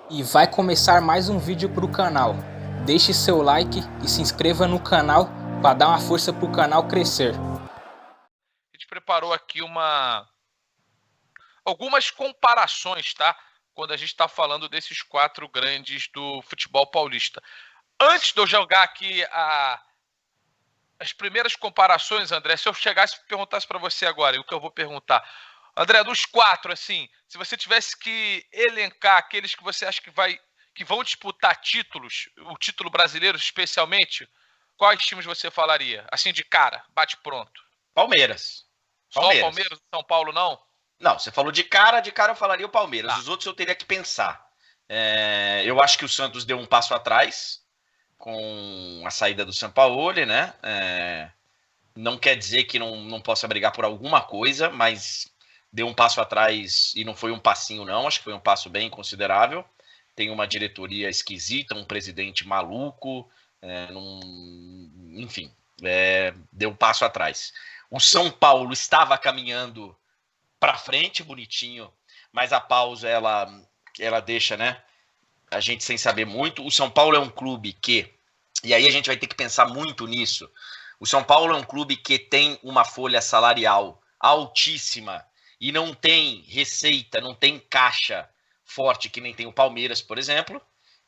E vai começar mais um vídeo pro canal. Deixe seu like e se inscreva no canal para dar uma força pro canal crescer. A gente preparou aqui algumas comparações, tá? Quando a gente está falando desses 4 grandes do futebol paulista. Antes de eu jogar aqui as primeiras comparações, André, se eu chegasse e perguntasse para você agora, e o que eu vou perguntar, André, dos 4, assim, se você tivesse que elencar aqueles que você acha que vão disputar títulos, o título brasileiro especialmente, quais times você falaria? Assim de cara, bate pronto. Palmeiras. Só o Palmeiras, São Paulo não? Não, você falou de cara eu falaria o Palmeiras. Tá. Os outros eu teria que pensar. Eu acho que o Santos deu um passo atrás com a saída do Sampaoli, né? Não quer dizer que não possa brigar por alguma coisa, mas deu um passo atrás e não foi um passinho, não. Acho que foi um passo bem considerável. Tem uma diretoria esquisita, um presidente maluco, enfim, deu um passo atrás. O São Paulo estava caminhando para frente, bonitinho, mas a pausa ela deixa, né, a gente sem saber muito. O São Paulo é um clube que, e aí a gente vai ter que pensar muito nisso, o São Paulo é um clube que tem uma folha salarial altíssima e não tem receita, não tem caixa forte que nem tem o Palmeiras, por exemplo.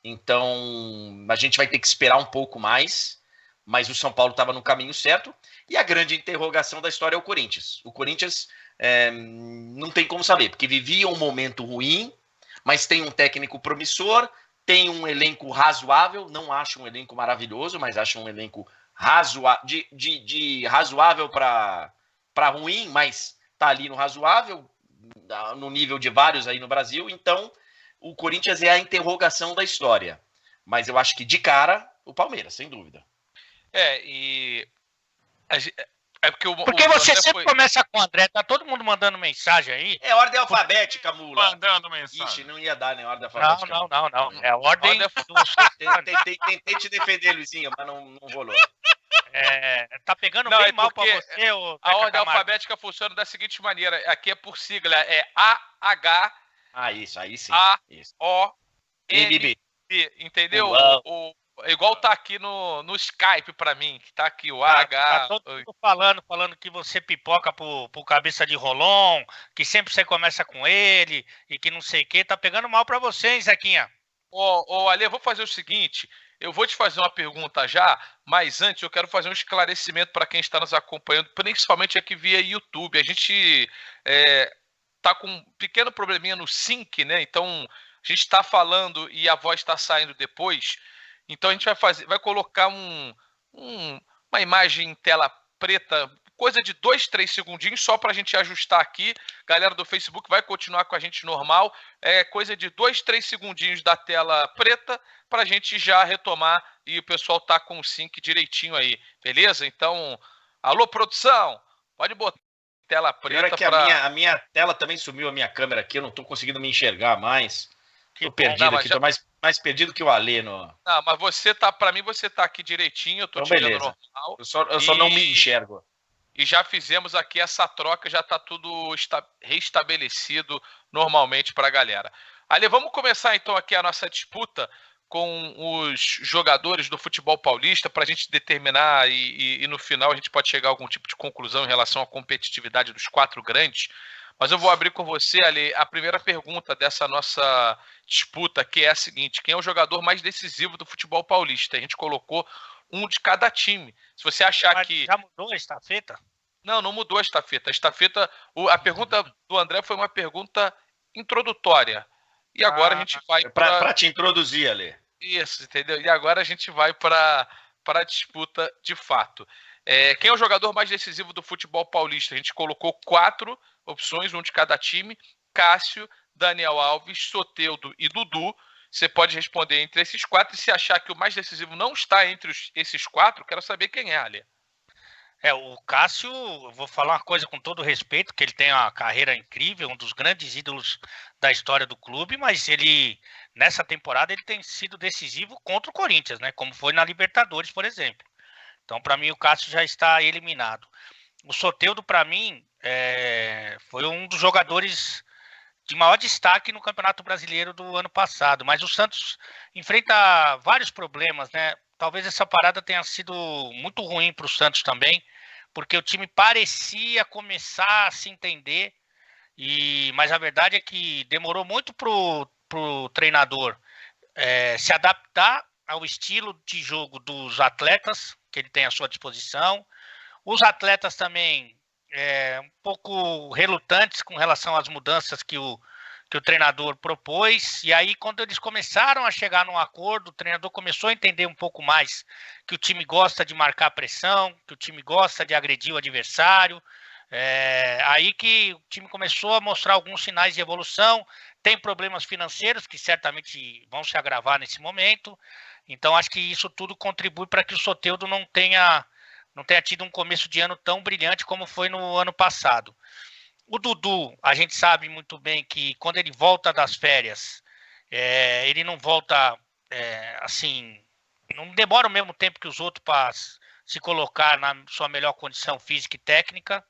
Então a gente vai ter que esperar um pouco mais, mas o São Paulo estava no caminho certo. E a grande interrogação da história é o Corinthians. O Corinthians não tem como saber, porque vivia um momento ruim, mas tem um técnico promissor, tem um elenco razoável, não acho um elenco maravilhoso, mas acho um elenco de razoável para ruim, mas tá ali no razoável, no nível de vários aí no Brasil. Então o Corinthians é a interrogação da história, mas eu acho que de cara o Palmeiras, sem dúvida. Porque você sempre começa com o André, tá todo mundo mandando mensagem aí. É ordem alfabética, mula. Mandando mensagem. Ixi, não ia dar, né? Ordem alfabética. Não. É ordem. Tentei te defender, Luizinho, mas não rolou. Tá pegando bem mal pra você, a ordem alfabética funciona da seguinte maneira: aqui é por sigla, é AH. Isso, aí sim. A-O-N-B, entendeu? Igual tá aqui no Skype pra mim, que tá aqui o AH. Tá todo mundo falando que você pipoca pro cabeça de Rolon, que sempre você começa com ele, e que não sei o que. Tá pegando mal pra você, hein, Zequinha? Ale, eu vou fazer o seguinte, eu vou te fazer uma pergunta já, mas antes eu quero fazer um esclarecimento para quem está nos acompanhando, principalmente aqui via YouTube. A gente tá com um pequeno probleminha no sync, né? Então a gente está falando e a voz está saindo depois. Então a gente vai colocar uma imagem em tela preta, coisa de 2, 3 segundinhos, só para a gente ajustar aqui. Galera do Facebook vai continuar com a gente normal. É coisa de 2, 3 segundinhos da tela preta para a gente já retomar e o pessoal tá com o sync direitinho aí, beleza? Então, alô produção, pode botar tela preta. A minha tela também sumiu, a minha câmera aqui, eu não estou conseguindo me enxergar mais. Tô perdido aqui, tô mais perdido que o Alê no... Não, mas você tá, pra mim, você tá aqui direitinho, eu tô te vendo normal. Eu só não me enxergo. E já fizemos aqui essa troca, já tá tudo restabelecido normalmente pra galera. Ale, vamos começar então aqui a nossa disputa com os jogadores do futebol paulista pra gente determinar e no final a gente pode chegar a algum tipo de conclusão em relação à competitividade dos 4 grandes. Mas eu vou abrir com você, Ale, a primeira pergunta dessa nossa disputa, que é a seguinte: quem é o jogador mais decisivo do futebol paulista? A gente colocou um de cada time. Se você achar que... Já mudou a estafeta? Não mudou a estafeta. A pergunta do André foi uma pergunta introdutória. E agora a gente vai para te introduzir, Ale. Isso, entendeu? E agora a gente vai para a disputa de fato. Quem é o jogador mais decisivo do futebol paulista? A gente colocou 4 opções, um de cada time: Cássio, Daniel Alves, Soteldo e Dudu. Você pode responder entre esses 4, e se achar que o mais decisivo não está entre esses 4, quero saber quem é, Ale. O Cássio, eu vou falar uma coisa com todo respeito, que ele tem uma carreira incrível, um dos grandes ídolos da história do clube, mas ele, nessa temporada, ele tem sido decisivo contra o Corinthians, né? Como foi na Libertadores, por exemplo. Então, para mim, o Cássio já está eliminado. O Soteldo, para mim, foi um dos jogadores de maior destaque no Campeonato Brasileiro do ano passado. Mas o Santos enfrenta vários problemas, né? Talvez essa parada tenha sido muito ruim para o Santos também, porque o time parecia começar a se entender, mas a verdade é que demorou muito pro treinador se adaptar ao estilo de jogo dos atletas que ele tem à sua disposição. Os atletas também um pouco relutantes com relação às mudanças que o treinador propôs, e aí quando eles começaram a chegar num acordo, o treinador começou a entender um pouco mais que o time gosta de marcar pressão, que o time gosta de agredir o adversário, aí que o time começou a mostrar alguns sinais de evolução. Tem problemas financeiros que certamente vão se agravar nesse momento, então acho que isso tudo contribui para que o Soteldo não tenha tido um começo de ano tão brilhante como foi no ano passado. O Dudu, a gente sabe muito bem que quando ele volta das férias, ele não volta assim, não demora o mesmo tempo que os outros para se colocar na sua melhor condição física e técnica.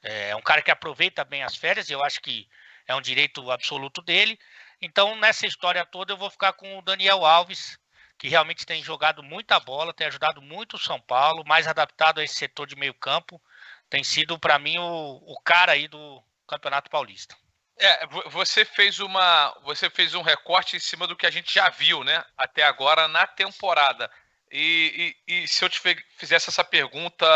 É um cara que aproveita bem as férias, e eu acho que é um direito absoluto dele. Então, nessa história toda, eu vou ficar com o Daniel Alves, que realmente tem jogado muita bola, tem ajudado muito o São Paulo, mais adaptado a esse setor de meio campo. Tem sido, para mim, o cara aí do Campeonato Paulista. Você fez um recorte em cima do que a gente já viu, né? Até agora na temporada. E se eu te fizesse essa pergunta,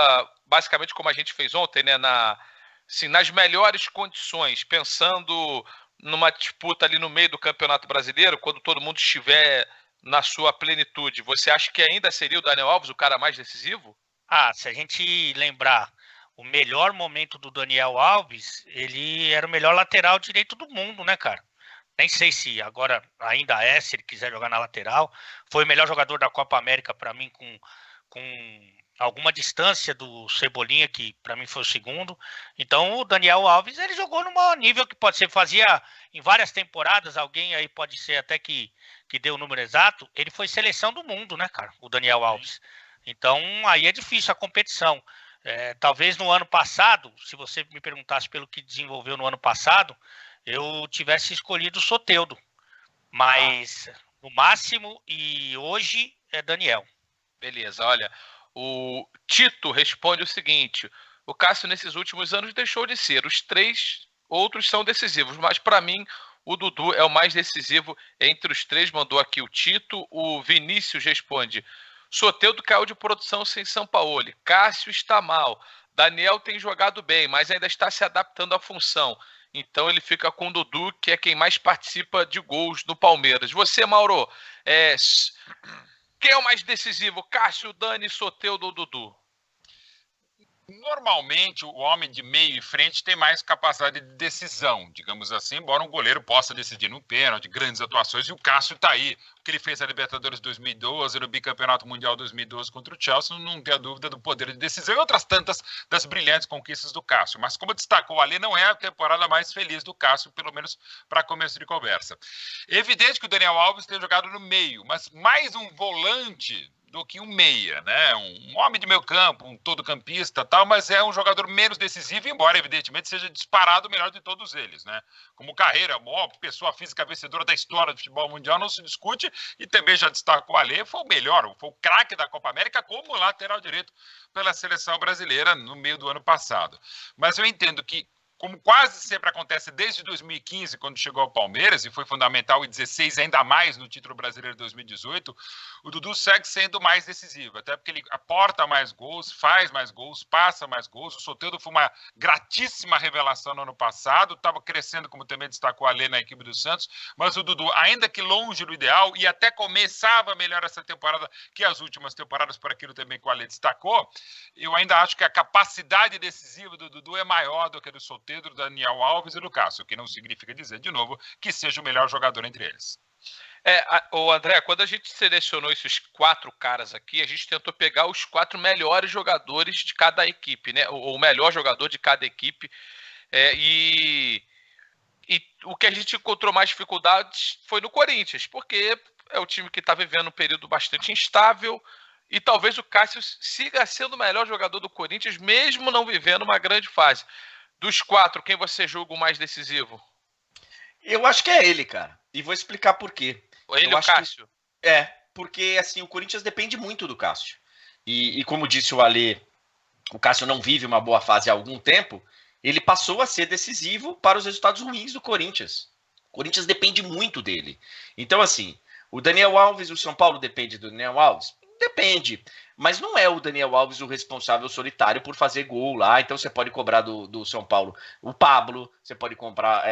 basicamente como a gente fez ontem, né? Nas melhores condições, pensando numa disputa ali no meio do Campeonato Brasileiro, quando todo mundo estiver na sua plenitude, você acha que ainda seria o Daniel Alves o cara mais decisivo? Se a gente lembrar o melhor momento do Daniel Alves, ele era o melhor lateral direito do mundo, né, cara? Nem sei se agora ainda se ele quiser jogar na lateral. Foi o melhor jogador da Copa América para mim, com alguma distância do Cebolinha, que para mim foi o segundo. Então o Daniel Alves, ele jogou no maior nível que pode ser. Fazia em várias temporadas, alguém aí pode ser até que deu o número exato, ele foi seleção do mundo, né, cara? O Daniel Alves. Então aí é difícil a competição. Talvez no ano passado, se você me perguntasse pelo que desenvolveu no ano passado, eu tivesse escolhido o Soteldo. Mas no máximo, e hoje é Daniel. Beleza, olha, o Tito responde o seguinte: o Cássio nesses últimos anos deixou de ser, os 3 outros são decisivos, mas para mim o Dudu é o mais decisivo entre os 3, mandou aqui o Tito. O Vinícius responde: Soteldo caiu de produção sem Sampaoli, Cássio está mal, Daniel tem jogado bem, mas ainda está se adaptando à função. Então ele fica com o Dudu, que é quem mais participa de gols no Palmeiras. Você, Mauro, quem é o mais decisivo? Cássio, Dani, Soteldo ou Dudu? Normalmente, o homem de meio e frente tem mais capacidade de decisão, digamos assim, embora um goleiro possa decidir no pênalti, grandes atuações, e o Cássio está aí. O que ele fez na Libertadores 2012, no Bicampeonato Mundial 2012 contra o Chelsea, não tem a dúvida do poder de decisão e outras tantas das brilhantes conquistas do Cássio. Mas como destacou ali, não é a temporada mais feliz do Cássio, pelo menos para começo de conversa. É evidente que o Daniel Alves tem jogado no meio, mas mais um volante do que um meia, né? Um homem de meio campo, um todo-campista, tal, mas é um jogador menos decisivo, embora evidentemente seja disparado o melhor de todos eles, né? Como carreira, a maior pessoa física vencedora da história do futebol mundial, não se discute, e também já destacou ali, foi o melhor, foi o craque da Copa América como lateral direito pela seleção brasileira no meio do ano passado. Mas eu entendo que, como quase sempre acontece desde 2015, quando chegou ao Palmeiras, e foi fundamental em 2016, ainda mais no título brasileiro de 2018, o Dudu segue sendo mais decisivo, até porque ele aporta mais gols, faz mais gols, passa mais gols. O Soteldo foi uma gratíssima revelação no ano passado, estava crescendo, como também destacou a Lê, na equipe do Santos, mas o Dudu, ainda que longe do ideal, e até começava melhor essa temporada que as últimas temporadas, por aquilo também que o Alê destacou, eu ainda acho que a capacidade decisiva do Dudu é maior do que a do Soteldo, do Daniel Alves e do Cássio, o que não significa dizer, de novo, que seja o melhor jogador entre eles. O André, quando a gente selecionou esses 4 caras aqui, a gente tentou pegar os 4 melhores jogadores de cada equipe, né? O melhor jogador de cada equipe. E o que a gente encontrou mais dificuldades foi no Corinthians, porque é o time que está vivendo um período bastante instável, e talvez o Cássio siga sendo o melhor jogador do Corinthians, mesmo não vivendo uma grande fase. Dos 4, quem você julga o mais decisivo? Eu acho que é ele, cara. E vou explicar por quê. Ele Eu o acho que Cássio. porque assim, o Corinthians depende muito do Cássio. E como disse o Alê, o Cássio não vive uma boa fase há algum tempo, ele passou a ser decisivo para os resultados ruins do Corinthians. O Corinthians depende muito dele. Então, assim, o Daniel Alves, o São Paulo depende do Daniel Alves? Depende. Mas não é o Daniel Alves o responsável solitário por fazer gol lá. Então você pode cobrar do São Paulo o Pablo, você pode cobrar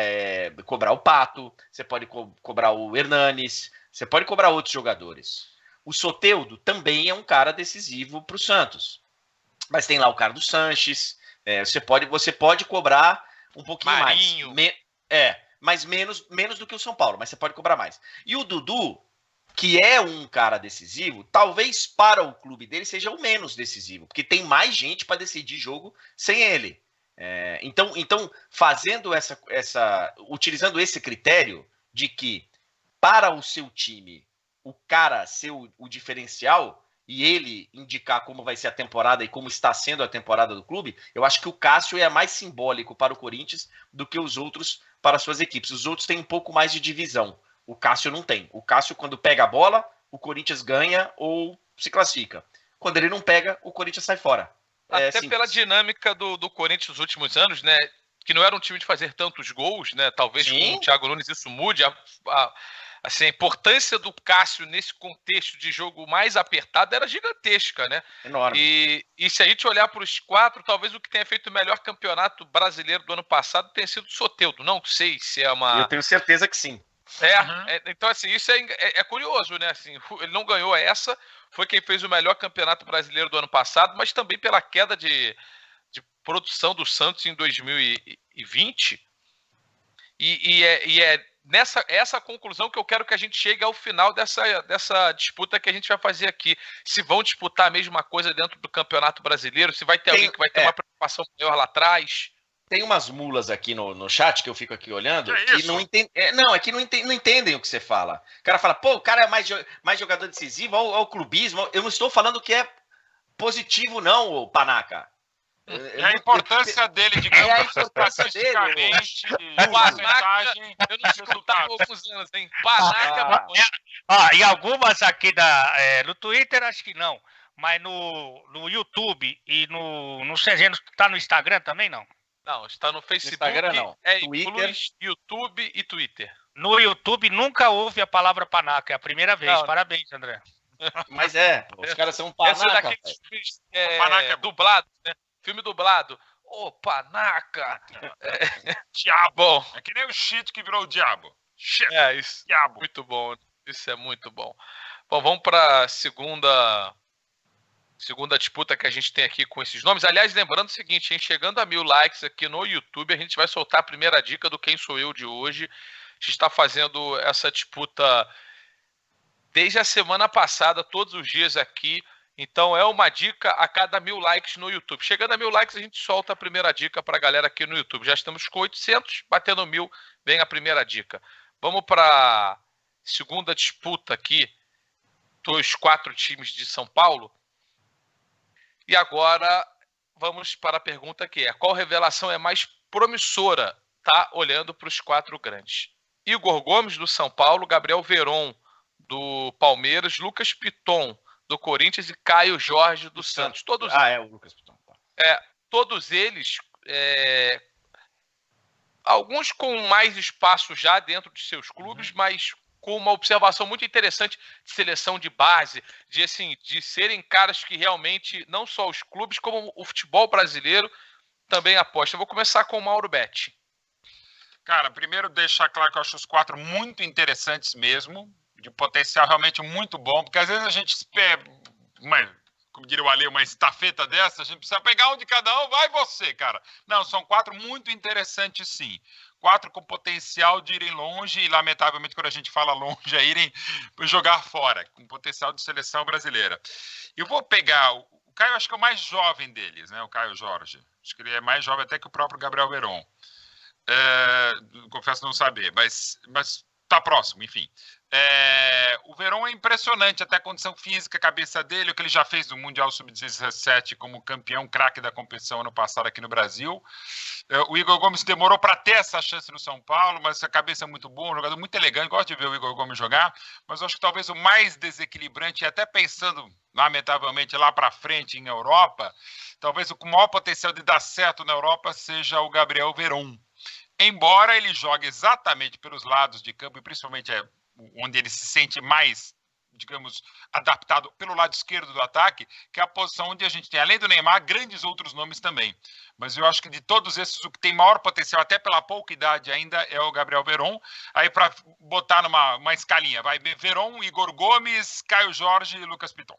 o Pato, você pode cobrar o Hernanes, você pode cobrar outros jogadores. O Soteldo também é um cara decisivo para o Santos. Mas tem lá o Carlos Sanches. Você pode cobrar um pouquinho Marinho. mais. Mas menos do que o São Paulo, mas você pode cobrar mais. E o Dudu, que é um cara decisivo, talvez para o clube dele seja o menos decisivo, porque tem mais gente para decidir jogo sem ele. Então, fazendo utilizando esse critério de que para o seu time o cara ser o diferencial e ele indicar como vai ser a temporada e como está sendo a temporada do clube, eu acho que o Cássio é mais simbólico para o Corinthians do que os outros para suas equipes. Os outros têm um pouco mais de divisão. O Cássio não tem. O Cássio, quando pega a bola, o Corinthians ganha ou se classifica. Quando ele não pega, o Corinthians sai fora. Até pela dinâmica do Corinthians nos últimos anos, né? Que não era um time de fazer tantos gols, né? Talvez com o Thiago Nunes isso mude. Assim, a importância do Cássio nesse contexto de jogo mais apertado era gigantesca, né? Enorme. E se a gente olhar para os 4, talvez o que tenha feito o melhor campeonato brasileiro do ano passado tenha sido o Soteldo. Não sei se é uma... Eu tenho certeza que sim. Então, assim, isso é curioso, né? Assim, ele não ganhou essa, foi quem fez o melhor campeonato brasileiro do ano passado, mas também pela queda de produção do Santos em 2020. E é essa conclusão que eu quero que a gente chegue ao final dessa disputa que a gente vai fazer aqui. Se vão disputar a mesma coisa dentro do Campeonato Brasileiro, se vai ter alguém que vai ter uma preocupação maior lá atrás. Tem umas mulas aqui no chat que eu fico aqui olhando que não entendem. Não entendem o que você fala. O cara fala, pô, o cara é mais jogador decisivo, olha o clubismo. Eu não estou falando que é positivo, não, ô Panaca. A importância dele, digamos, estatisticamente, porcentagem, eu não escutava alguns anos, hein? Panaca. E algumas aqui no Twitter, acho que não. Mas no YouTube e no CG, tá no Instagram também, não? Não, está no Facebook, Instagram, não. Twitter, YouTube e Twitter. No YouTube nunca houve a palavra Panaca, é a primeira vez. Não. Parabéns, André. Mas os caras são Essa é Panaca. daqueles filmes dublados, né? Filme dublado. Ô, Panaca! Diabo! Bom. É que nem o Chito que virou o Diabo. Isso. Diabo. Muito bom. Isso é muito bom. Bom, vamos para a segunda disputa que a gente tem aqui com esses nomes. Aliás, lembrando o seguinte, hein? Chegando a 1000 likes aqui no YouTube, a gente vai soltar a primeira dica do Quem Sou Eu de hoje. A gente está fazendo essa disputa desde a semana passada, todos os dias aqui. Então é uma dica a cada 1000 likes no YouTube. Chegando a 1000 likes, a gente solta a primeira dica para a galera aqui no YouTube. Já estamos com 800, batendo 1000, vem a primeira dica. Vamos para a segunda disputa aqui, dos 4 times de São Paulo. E agora vamos para a pergunta que é: qual revelação é mais promissora? Tá olhando para os 4 grandes. Igor Gomes, do São Paulo, Gabriel Veron, do Palmeiras, Lucas Piton, do Corinthians e Caio Jorge, do Santos. Todos o Lucas Piton. Todos eles, alguns com mais espaço já dentro de seus clubes, mas com uma observação muito interessante de seleção de base, de serem caras que realmente, não só os clubes, como o futebol brasileiro também aposta. Eu vou começar com o Mauro Betti. Cara, primeiro deixar claro que eu acho os 4 muito interessantes mesmo, de potencial realmente muito bom, porque às vezes a gente espera, como diria o Ale, uma estafeta dessa, a gente precisa pegar um de cada um, vai você, cara. Não, são 4 muito interessantes sim. 4 com potencial de irem longe e, lamentavelmente, quando a gente fala longe, é irem jogar fora, com potencial de seleção brasileira. Eu vou pegar o Caio, acho que é o mais jovem deles, né? O Caio Jorge. Acho que ele é mais jovem até que o próprio Gabriel Veron. Confesso não saber, mas tá próximo, enfim. O Verón é impressionante, até a condição física, a cabeça dele, o que ele já fez no Mundial Sub-17 como campeão, craque da competição ano passado aqui no Brasil. O Igor Gomes demorou para ter essa chance no São Paulo, mas a cabeça é muito boa, um jogador muito elegante, gosto de ver o Igor Gomes jogar, mas eu acho que talvez o mais desequilibrante, até pensando, lamentavelmente, lá para frente em Europa, talvez o com maior potencial de dar certo na Europa seja o Gabriel Verón. Embora ele jogue exatamente pelos lados de campo, e principalmente onde ele se sente mais, digamos, adaptado pelo lado esquerdo do ataque, que é a posição onde a gente tem, além do Neymar, grandes outros nomes também. Mas eu acho que de todos esses, o que tem maior potencial, até pela pouca idade ainda, é o Gabriel Verón. Aí para botar numa escalinha, vai Verón, Igor Gomes, Caio Jorge e Lucas Piton.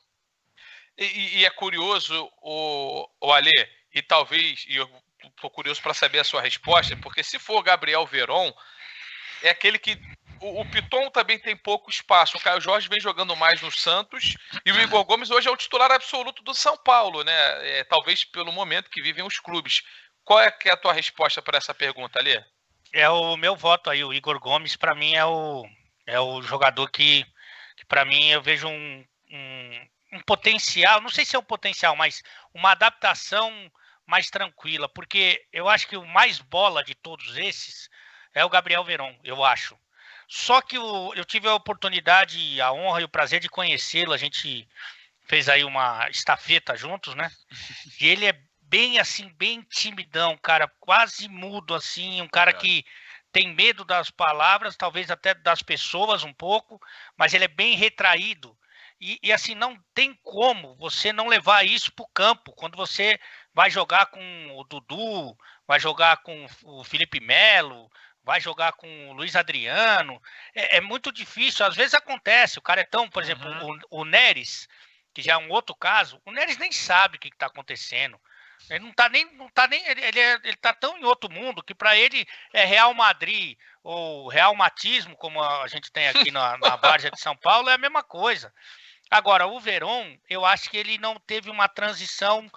E é curioso, o Alê, e talvez, e eu estou curioso para saber a sua resposta, porque se for Gabriel Verón, é aquele que o Piton também tem pouco espaço. O Caio Jorge vem jogando mais no Santos e o Igor Gomes hoje é o titular absoluto do São Paulo, né? Talvez pelo momento que vivem os clubes. Qual é que é a tua resposta para essa pergunta, Alê? É o meu voto aí. O Igor Gomes, para mim, é o jogador que para mim, eu vejo um potencial, não sei se é um potencial, mas uma adaptação mais tranquila, porque eu acho que o mais bola de todos esses é o Gabriel Verón, eu acho. Só que eu tive a oportunidade, a honra e o prazer de conhecê-lo. A gente fez aí uma estafeta juntos, né? E ele é bem assim, bem timidão, cara, quase mudo assim, um cara que tem medo das palavras, talvez até das pessoas um pouco, mas ele é bem retraído. E assim, não tem como você não levar isso para o campo, quando você vai jogar com o Dudu, vai jogar com o Felipe Melo, vai jogar com o Luiz Adriano, é muito difícil, às vezes acontece, o cara é tão, por exemplo, o Neres, que já é um outro caso, o Neres nem sabe o que está acontecendo, ele não tá nem, ele tá tão em outro mundo que para ele é Real Madrid ou Real Matismo, como a gente tem aqui na Várzea de São Paulo, é a mesma coisa. Agora, o Verón, eu acho que ele não teve uma transição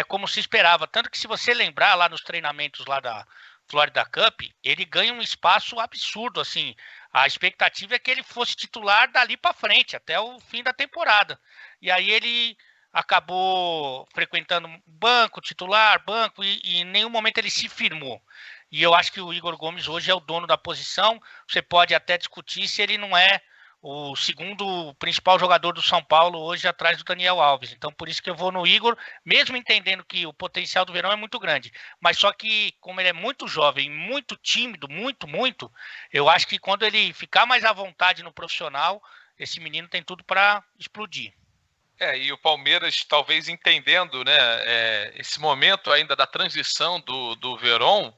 como se esperava, tanto que se você lembrar lá nos treinamentos lá da Florida Cup, ele ganha um espaço absurdo, assim, a expectativa é que ele fosse titular dali para frente, até o fim da temporada, e aí ele acabou frequentando banco, titular, banco, e em nenhum momento ele se firmou, e eu acho que o Igor Gomes hoje é o dono da posição, você pode até discutir se ele não é o segundo principal jogador do São Paulo hoje atrás do Daniel Alves. Então, por isso que eu vou no Igor, mesmo entendendo que o potencial do Verón é muito grande. Mas só que, como ele é muito jovem, muito tímido, muito, eu acho que quando ele ficar mais à vontade no profissional, esse menino tem tudo para explodir. E o Palmeiras, talvez entendendo, né, esse momento ainda da transição do Verón,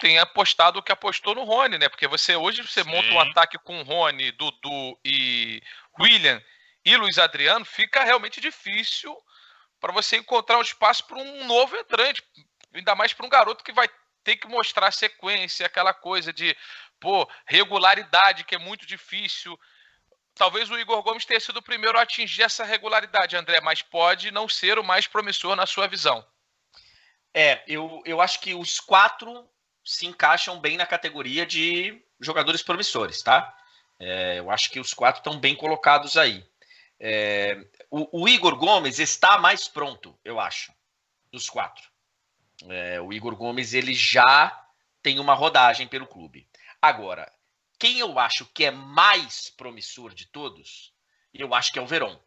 tem apostado o que apostou no Rony, né? Porque hoje você monta um ataque com Rony, Dudu e William e Luiz Adriano, fica realmente difícil para você encontrar um espaço para um novo entrante, ainda mais para um garoto que vai ter que mostrar sequência, aquela coisa de regularidade, que é muito difícil. Talvez o Igor Gomes tenha sido o primeiro a atingir essa regularidade, André, mas pode não ser o mais promissor na sua visão. Eu acho que os quatro se encaixam bem na categoria de jogadores promissores, tá? Eu acho que os quatro estão bem colocados aí. O Igor Gomes está mais pronto, eu acho, dos quatro. O Igor Gomes, ele já tem uma rodagem pelo clube. Agora, quem eu acho que é mais promissor de todos, eu acho que é o Verón.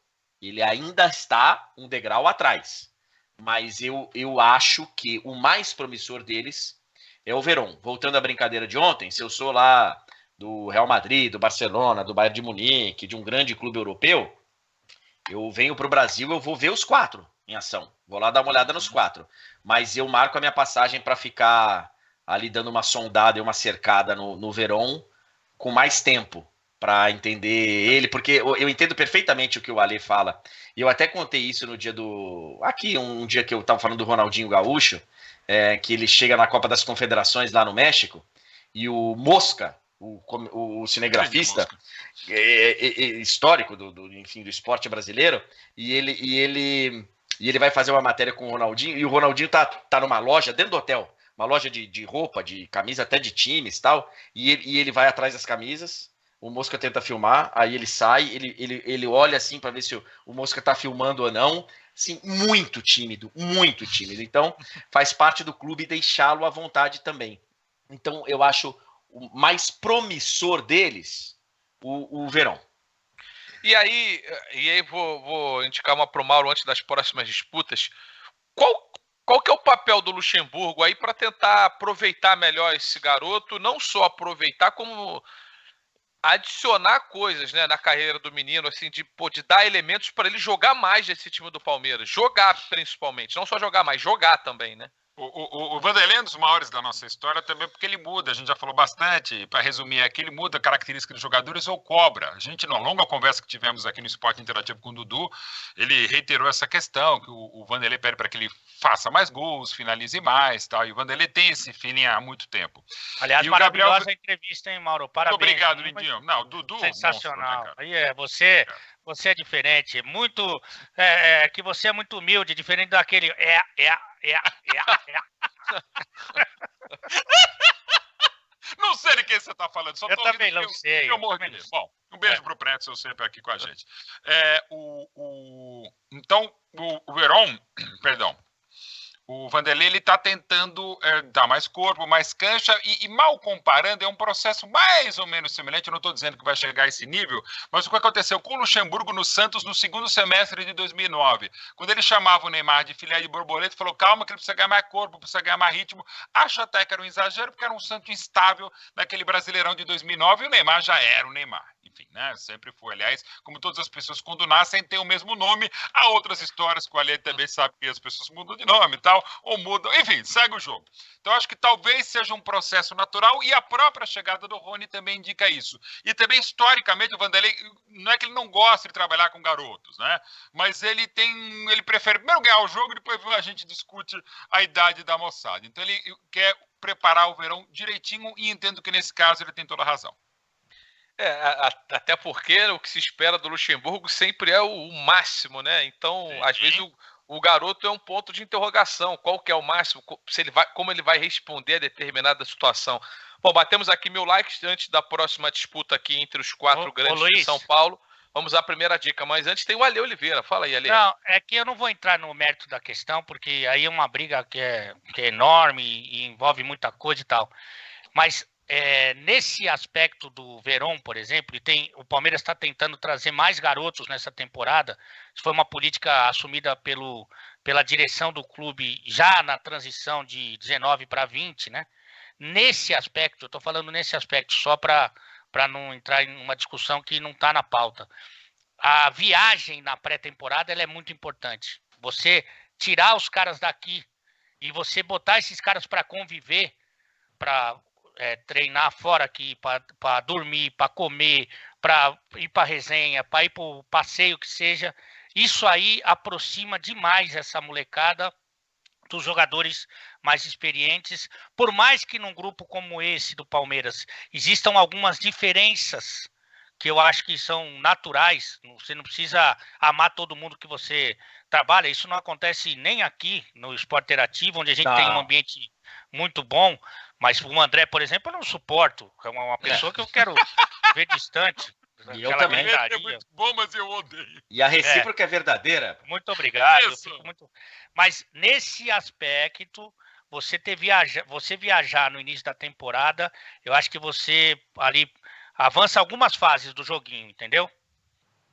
Ele ainda está um degrau atrás, mas eu acho que o mais promissor deles é o Verón. Voltando à brincadeira de ontem, se eu sou lá do Real Madrid, do Barcelona, do Bayern de Munique, de um grande clube europeu, eu venho para o Brasil, eu vou ver os quatro em ação. Vou lá dar uma olhada nos quatro. Mas eu marco a minha passagem para ficar ali dando uma sondada e uma cercada no Verón com mais tempo para entender ele, porque eu entendo perfeitamente o que o Ale fala. E eu até contei isso no dia aqui, um dia que eu estava falando do Ronaldinho Gaúcho, que ele chega na Copa das Confederações lá no México, e o Mosca, o cinegrafista histórico enfim, do esporte brasileiro, e ele vai fazer uma matéria com o Ronaldinho, e o Ronaldinho tá numa loja dentro do hotel, uma loja de roupa, de camisa, até de times e tal, e ele vai atrás das camisas, o Mosca tenta filmar, aí ele sai, ele olha assim para ver se o Mosca tá filmando ou não. Assim, muito tímido, muito tímido. Então, faz parte do clube deixá-lo à vontade também. Então, eu acho o mais promissor deles o Verón. E aí vou indicar uma pro Mauro antes das próximas disputas. Qual que é o papel do Luxemburgo aí para tentar aproveitar melhor esse garoto? Não só aproveitar, como adicionar coisas, né, na carreira do menino, assim, de dar elementos para ele jogar mais desse time do Palmeiras. Jogar, principalmente. Não só jogar, mas jogar também, né? O Vanderlei é um dos maiores da nossa história também porque ele muda, a gente já falou bastante, para resumir aqui, ele muda a característica dos jogadores ou cobra. A gente, na longa conversa que tivemos aqui no Esporte Interativo com o Dudu, ele reiterou essa questão, que o Vanderlei pede para que ele faça mais gols, finalize mais, tal, e o Vanderlei tem esse feeling há muito tempo. Aliás, e maravilhosa Gabriel... a entrevista, hein, Mauro? Parabéns. Muito obrigado, Lindinho. Não, Dudu... Sensacional. Monstro, né, aí você é diferente, muito... que você é muito humilde, diferente daquele... Não sei de quem você está falando, só eu tô também não sei. Bom, um beijo pro Pretzel sempre aqui com a gente. Então, o Verón, perdão, o Vanderlei ele está tentando dar mais corpo, mais cancha, e mal comparando, é um processo mais ou menos semelhante. Eu não estou dizendo que vai chegar a esse nível, mas o que aconteceu com o Luxemburgo no Santos no segundo semestre de 2009, quando ele chamava o Neymar de filé de borboleta, falou, calma que ele precisa ganhar mais corpo, precisa ganhar mais ritmo. Acho até que era um exagero, porque era um Santos instável naquele Brasileirão de 2009, e o Neymar já era o Neymar. Enfim, né? Sempre foi. Aliás, como todas as pessoas, quando nascem, têm o mesmo nome. Há outras histórias que o Alê também sabe que as pessoas mudam de nome e tal, ou mudam. Enfim, segue o jogo. Então, acho que talvez seja um processo natural, e a própria chegada do Rony também indica isso. E também, historicamente, o Vanderlei, não é que ele não gosta de trabalhar com garotos, né? Mas ele prefere primeiro ganhar o jogo, depois a gente discute a idade da moçada. Então, ele quer preparar o Verón direitinho, e entendo que, nesse caso, ele tem toda a razão. Até porque o que se espera do Luxemburgo sempre é o máximo, né? Então, sim, às vezes o garoto é um ponto de interrogação. Qual que é o máximo? Como ele vai responder a determinada situação? Bom, batemos aqui 1000 likes antes da próxima disputa aqui entre os quatro grandes de São Paulo. Vamos à primeira dica, mas antes tem o Ale Oliveira. Fala aí, Ale. Não, é que eu não vou entrar no mérito da questão, porque aí é uma briga que é enorme e envolve muita coisa e tal. Mas nesse aspecto do Verón, por exemplo, o Palmeiras está tentando trazer mais garotos nessa temporada. Isso foi uma política assumida pela direção do clube já na transição de 19 para 20, né? Nesse aspecto, eu estou falando nesse aspecto só para não entrar em uma discussão que não está na pauta. A viagem na pré-temporada ela é muito importante. Você tirar os caras daqui e você botar esses caras para conviver, para treinar fora aqui, para dormir, para comer, para ir para resenha, para ir para o passeio que seja, isso aí aproxima demais essa molecada dos jogadores mais experientes, por mais que num grupo como esse do Palmeiras existam algumas diferenças que eu acho que são naturais. Você não precisa amar todo mundo que você trabalha, isso não acontece nem aqui no Esporte Interativo, onde a gente tem um ambiente muito bom. Mas o André, por exemplo, eu não suporto. É uma pessoa que eu quero ver distante. E eu também. É muito bom, mas eu odeio. E a recíproca é verdadeira. Muito obrigado. Eu fico muito... Mas nesse aspecto, você viajar no início da temporada, eu acho que você ali avança algumas fases do joguinho, entendeu?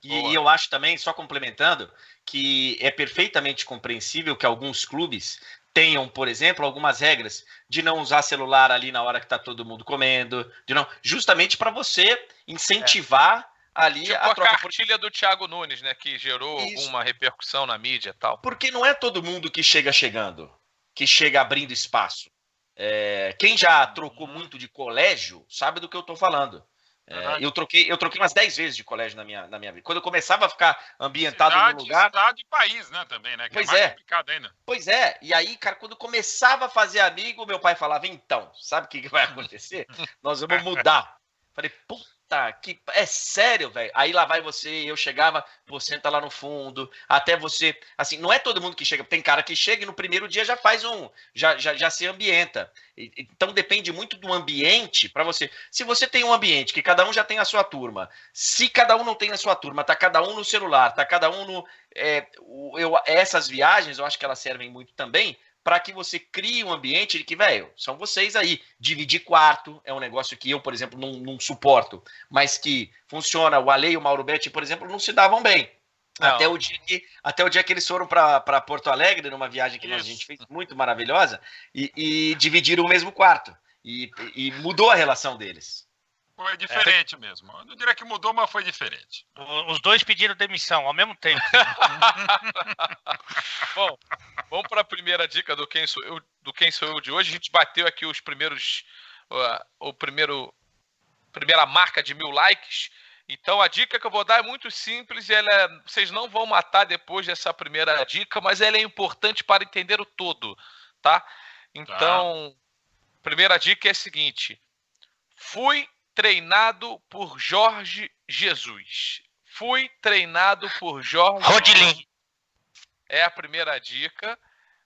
E eu acho também, só complementando, que é perfeitamente compreensível que alguns clubes tenham, por exemplo, algumas regras de não usar celular ali na hora que está todo mundo comendo, justamente para você incentivar ali tipo a cartilha do Thiago Nunes, né, que gerou alguma repercussão na mídia e tal. Porque não é todo mundo que chega chegando, que chega abrindo espaço. Quem já trocou muito de colégio sabe do que eu estou falando. Eu troquei umas 10 vezes de colégio na minha vida. Quando eu começava a ficar ambientado no lugar... Cidade e país, né, também, né? Que pois é mais complicado ainda. Pois é. E aí, cara, quando começava a fazer amigo, meu pai falava, então, sabe o que vai acontecer? Nós vamos mudar. Falei, puta puta, que é sério, velho. Aí lá vai você, eu chegava, pô, senta lá no fundo, até você, assim, não é todo mundo que chega, tem cara que chega e no primeiro dia já faz já se ambienta. Então depende muito do ambiente para você. Se você tem um ambiente que cada um já tem a sua turma, se cada um não tem a sua turma, tá cada um no celular, tá cada um no essas viagens, eu acho que elas servem muito também para que você crie um ambiente de que, velho, são vocês aí. Dividir quarto é um negócio que eu, por exemplo, não suporto, mas que funciona. O Ale e o Mauro Betti, por exemplo, não se davam bem. Até o dia que eles foram para Porto Alegre, numa viagem que a gente fez muito maravilhosa, e dividiram o mesmo quarto. E mudou a relação deles. Foi diferente mesmo. Eu não diria que mudou, mas foi diferente. Os dois pediram demissão ao mesmo tempo. Bom, vamos para a primeira dica do Quem Sou Eu de hoje. A gente bateu aqui os primeiros. Primeira marca de 1000 likes. Então a dica que eu vou dar é muito simples. Vocês não vão matar depois dessa primeira dica, mas ela é importante para entender o todo, tá? Então, primeira dica é a seguinte: fui treinado por Jorge Jesus. Fui treinado por Jorge. Rodilin. É a primeira dica.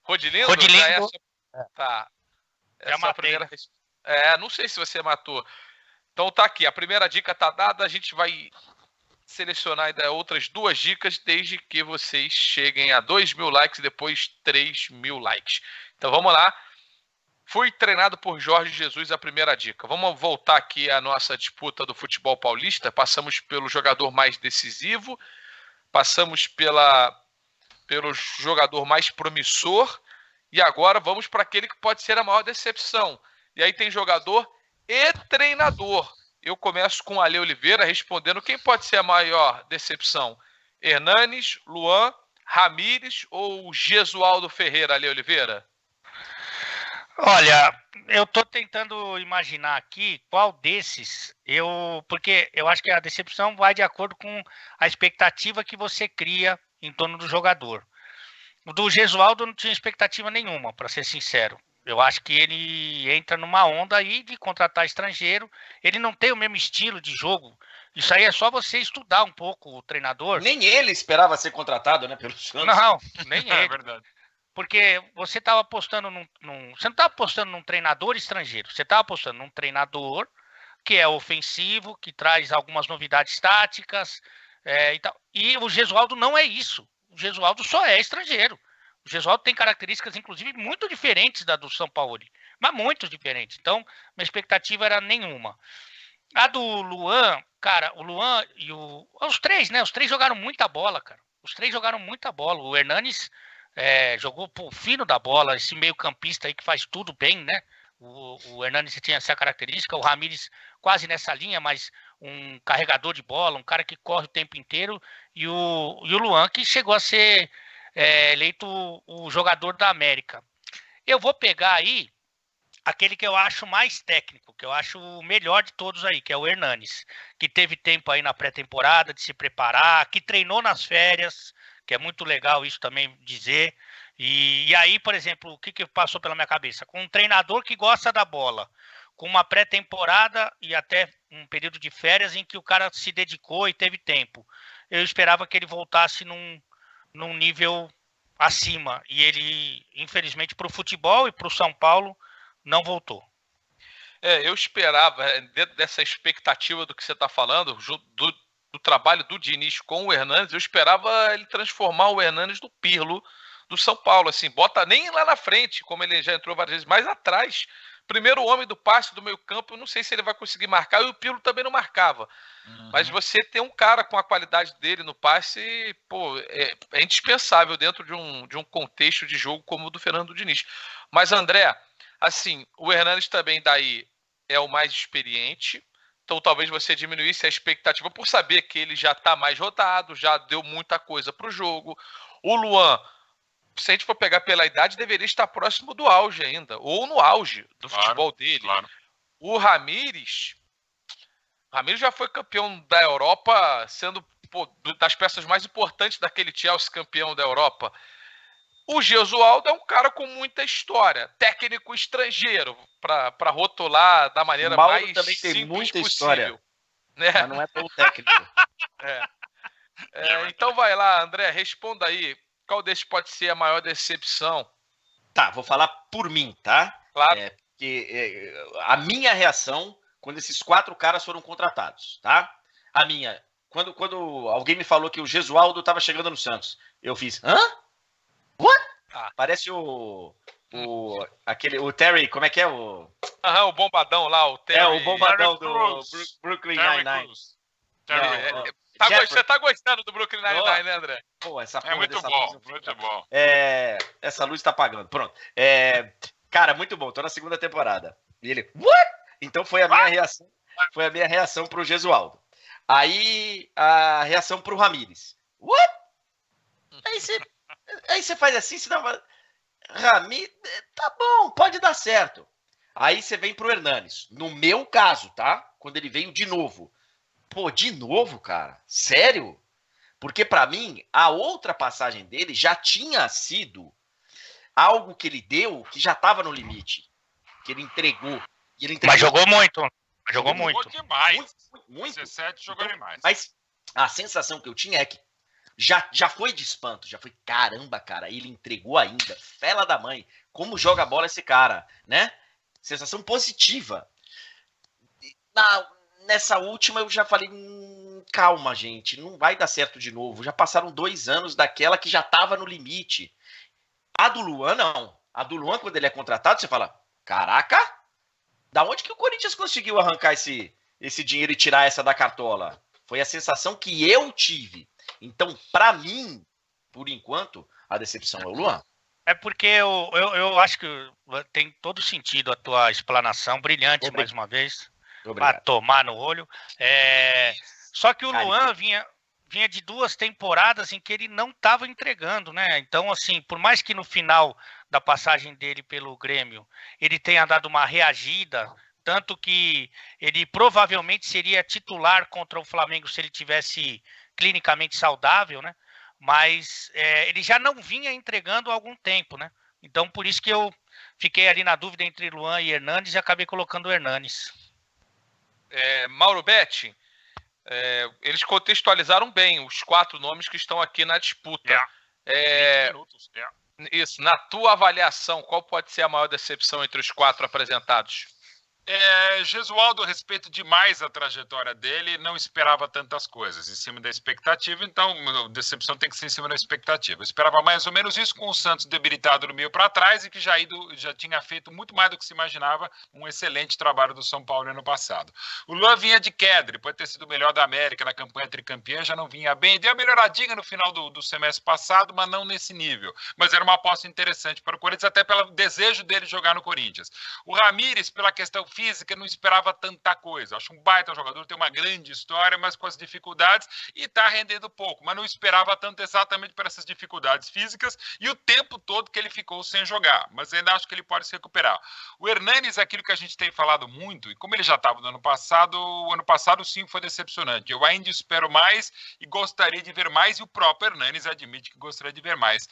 Rodilindo? Rodilindo. Tá. Já matei. Não sei se você matou. Então tá aqui. A primeira dica tá dada. A gente vai selecionar ainda outras 2 dicas desde que vocês cheguem a 2.000 likes e depois 3.000 likes. Então vamos lá. Fui treinado por Jorge Jesus, a primeira dica. Vamos voltar aqui à nossa disputa do futebol paulista. Passamos pelo jogador mais decisivo, passamos pelo jogador mais promissor e agora vamos para aquele que pode ser a maior decepção. E aí tem jogador e treinador. Eu começo com o Ale Oliveira respondendo quem pode ser a maior decepção. Hernanes, Luan, Ramires ou Gesualdo Ferreira, Ale Oliveira? Olha, eu tô tentando imaginar aqui qual desses porque eu acho que a decepção vai de acordo com a expectativa que você cria em torno do jogador. O do Gesualdo não tinha expectativa nenhuma, para ser sincero. Eu acho que ele entra numa onda aí de contratar estrangeiro. Ele não tem o mesmo estilo de jogo. Isso aí é só você estudar um pouco o treinador. Nem ele esperava ser contratado, né, pelo Santos. Não, nem ele. É verdade. Porque você estava apostando você não estava apostando num treinador estrangeiro, você estava apostando num treinador que é ofensivo, que traz algumas novidades táticas e tal. E o Gesualdo não é isso. O Gesualdo só é estrangeiro. O Gesualdo tem características, inclusive, muito diferentes da do São Paulo, mas muito diferentes. Então, minha expectativa era nenhuma. A do Luan, cara, o Luan e os três, né? Os três jogaram muita bola, cara. Os três jogaram muita bola. O Hernanes jogou o fino da bola, esse meio campista aí que faz tudo bem, né? O Hernanes tinha essa característica, o Ramires quase nessa linha, mas um carregador de bola, um cara que corre o tempo inteiro, e o Luan que chegou a ser eleito o jogador da América. Eu vou pegar aí aquele que eu acho mais técnico, que eu acho o melhor de todos aí, que é o Hernanes, que teve tempo aí na pré-temporada de se preparar, que treinou nas férias, que é muito legal isso também dizer. E aí, por exemplo, o que passou pela minha cabeça? Com um treinador que gosta da bola, com uma pré-temporada e até um período de férias em que o cara se dedicou e teve tempo. Eu esperava que ele voltasse num nível acima. E ele, infelizmente, para o futebol e para o São Paulo, não voltou. Eu esperava, dentro dessa expectativa do que você está falando, do trabalho do Diniz com o Hernanes, eu esperava ele transformar o Hernanes no Pirlo do São Paulo, assim, bota nem lá na frente, como ele já entrou várias vezes, mais atrás. Primeiro homem do passe do meio campo, eu não sei se ele vai conseguir marcar, e o Pirlo também não marcava. Mas você ter um cara com a qualidade dele no passe, pô, é indispensável dentro de um contexto de jogo como o do Fernando Diniz. Mas, André, assim, o Hernanes também daí é o mais experiente, então talvez você diminuísse a expectativa por saber que ele já está mais rodado, já deu muita coisa para o jogo. O Luan, se a gente for pegar pela idade, deveria estar próximo do auge ainda, ou no auge do futebol dele. Claro. O Ramires já foi campeão da Europa, sendo das peças mais importantes daquele Chelsea campeão da Europa. O Gesualdo é um cara com muita história, técnico estrangeiro, para rotular da maneira mais também simples tem muita possível. história. mas não é tão técnico. Então vai lá, André, responda aí. Qual desses pode ser a maior decepção? Tá, vou falar por mim, tá? Claro. Porque a minha reação quando esses 4 caras foram contratados, tá? A minha, quando alguém me falou que o Gesualdo estava chegando no Santos, eu fiz, hã? What? Parece o Terry, como é que é o? O bombadão lá, o Terry. O bombadão do Brooklyn Terry Nine-Nine. Crews. Você tá gostando do Brooklyn Nine-Nine, né, André? Pô, essa porra É muito dessa bom, luz, muito bom. essa luz tá apagando. Pronto. Cara, muito bom. Tô na segunda temporada. E ele, what? Então foi a minha reação. Foi a minha reação pro Gesualdo. Aí a reação pro Ramires. What? Aí você faz assim, você dá uma... Ramires, tá bom, pode dar certo. Aí você vem pro Hernanes. No meu caso, tá? Quando ele veio de novo. Pô, de novo, cara? Sério? Porque pra mim, a outra passagem dele já tinha sido algo que ele deu que já tava no limite. Que ele entregou. Mas jogou muito. Jogou muito. Demais. Muito. 17 jogou demais. Mas a sensação que eu tinha é que já foi de espanto. Já foi, caramba, cara. Ele entregou ainda. Fela da mãe. Como joga bola esse cara, né? Sensação positiva. Nessa última eu já falei, calma, gente, não vai dar certo de novo. Já passaram 2 anos daquela que já estava no limite. A do Luan, não. A do Luan, quando ele é contratado, você fala, caraca, da onde que o Corinthians conseguiu arrancar esse dinheiro e tirar essa da cartola? Foi a sensação que eu tive. Então, pra mim, por enquanto, a decepção é o Luan. É porque eu acho que tem todo sentido a tua explanação, brilhante mais uma vez. Para tomar no olho. Só que o Luan vinha de 2 temporadas em que ele não estava entregando, né? Então, assim, por mais que no final da passagem dele pelo Grêmio ele tenha dado uma reagida, tanto que ele provavelmente seria titular contra o Flamengo se ele tivesse clinicamente saudável, né? Mas ele já não vinha entregando há algum tempo, né? Então, por isso que eu fiquei ali na dúvida entre Luan e Hernanes e acabei colocando o Hernanes. Mauro Betti, eles contextualizaram bem os 4 nomes que estão aqui na disputa. 20 minutos. Isso, na tua avaliação, qual pode ser a maior decepção entre os 4 apresentados? Gesualdo, respeito demais a trajetória dele, não esperava tantas coisas em cima da expectativa, então a decepção tem que ser em cima da expectativa. Eu esperava mais ou menos isso, com o Santos debilitado no meio para trás e que já tinha feito muito mais do que se imaginava, um excelente trabalho do São Paulo no ano passado. O Luan vinha de queda, depois de ter sido o melhor da América na campanha tricampeã, já não vinha bem, deu uma melhoradinha no final do semestre passado, mas não nesse nível. Mas era uma aposta interessante para o Corinthians, até pelo desejo dele jogar no Corinthians. O Ramires, pela questão física, não esperava tanta coisa. Acho um baita jogador, tem uma grande história, mas com as dificuldades, e tá rendendo pouco, mas não esperava tanto exatamente por essas dificuldades físicas e o tempo todo que ele ficou sem jogar, mas ainda acho que ele pode se recuperar. O Hernanes, aquilo que a gente tem falado muito, e como ele já estava no ano passado sim foi decepcionante. Eu ainda espero mais e gostaria de ver mais, e o próprio Hernanes admite que gostaria de ver mais.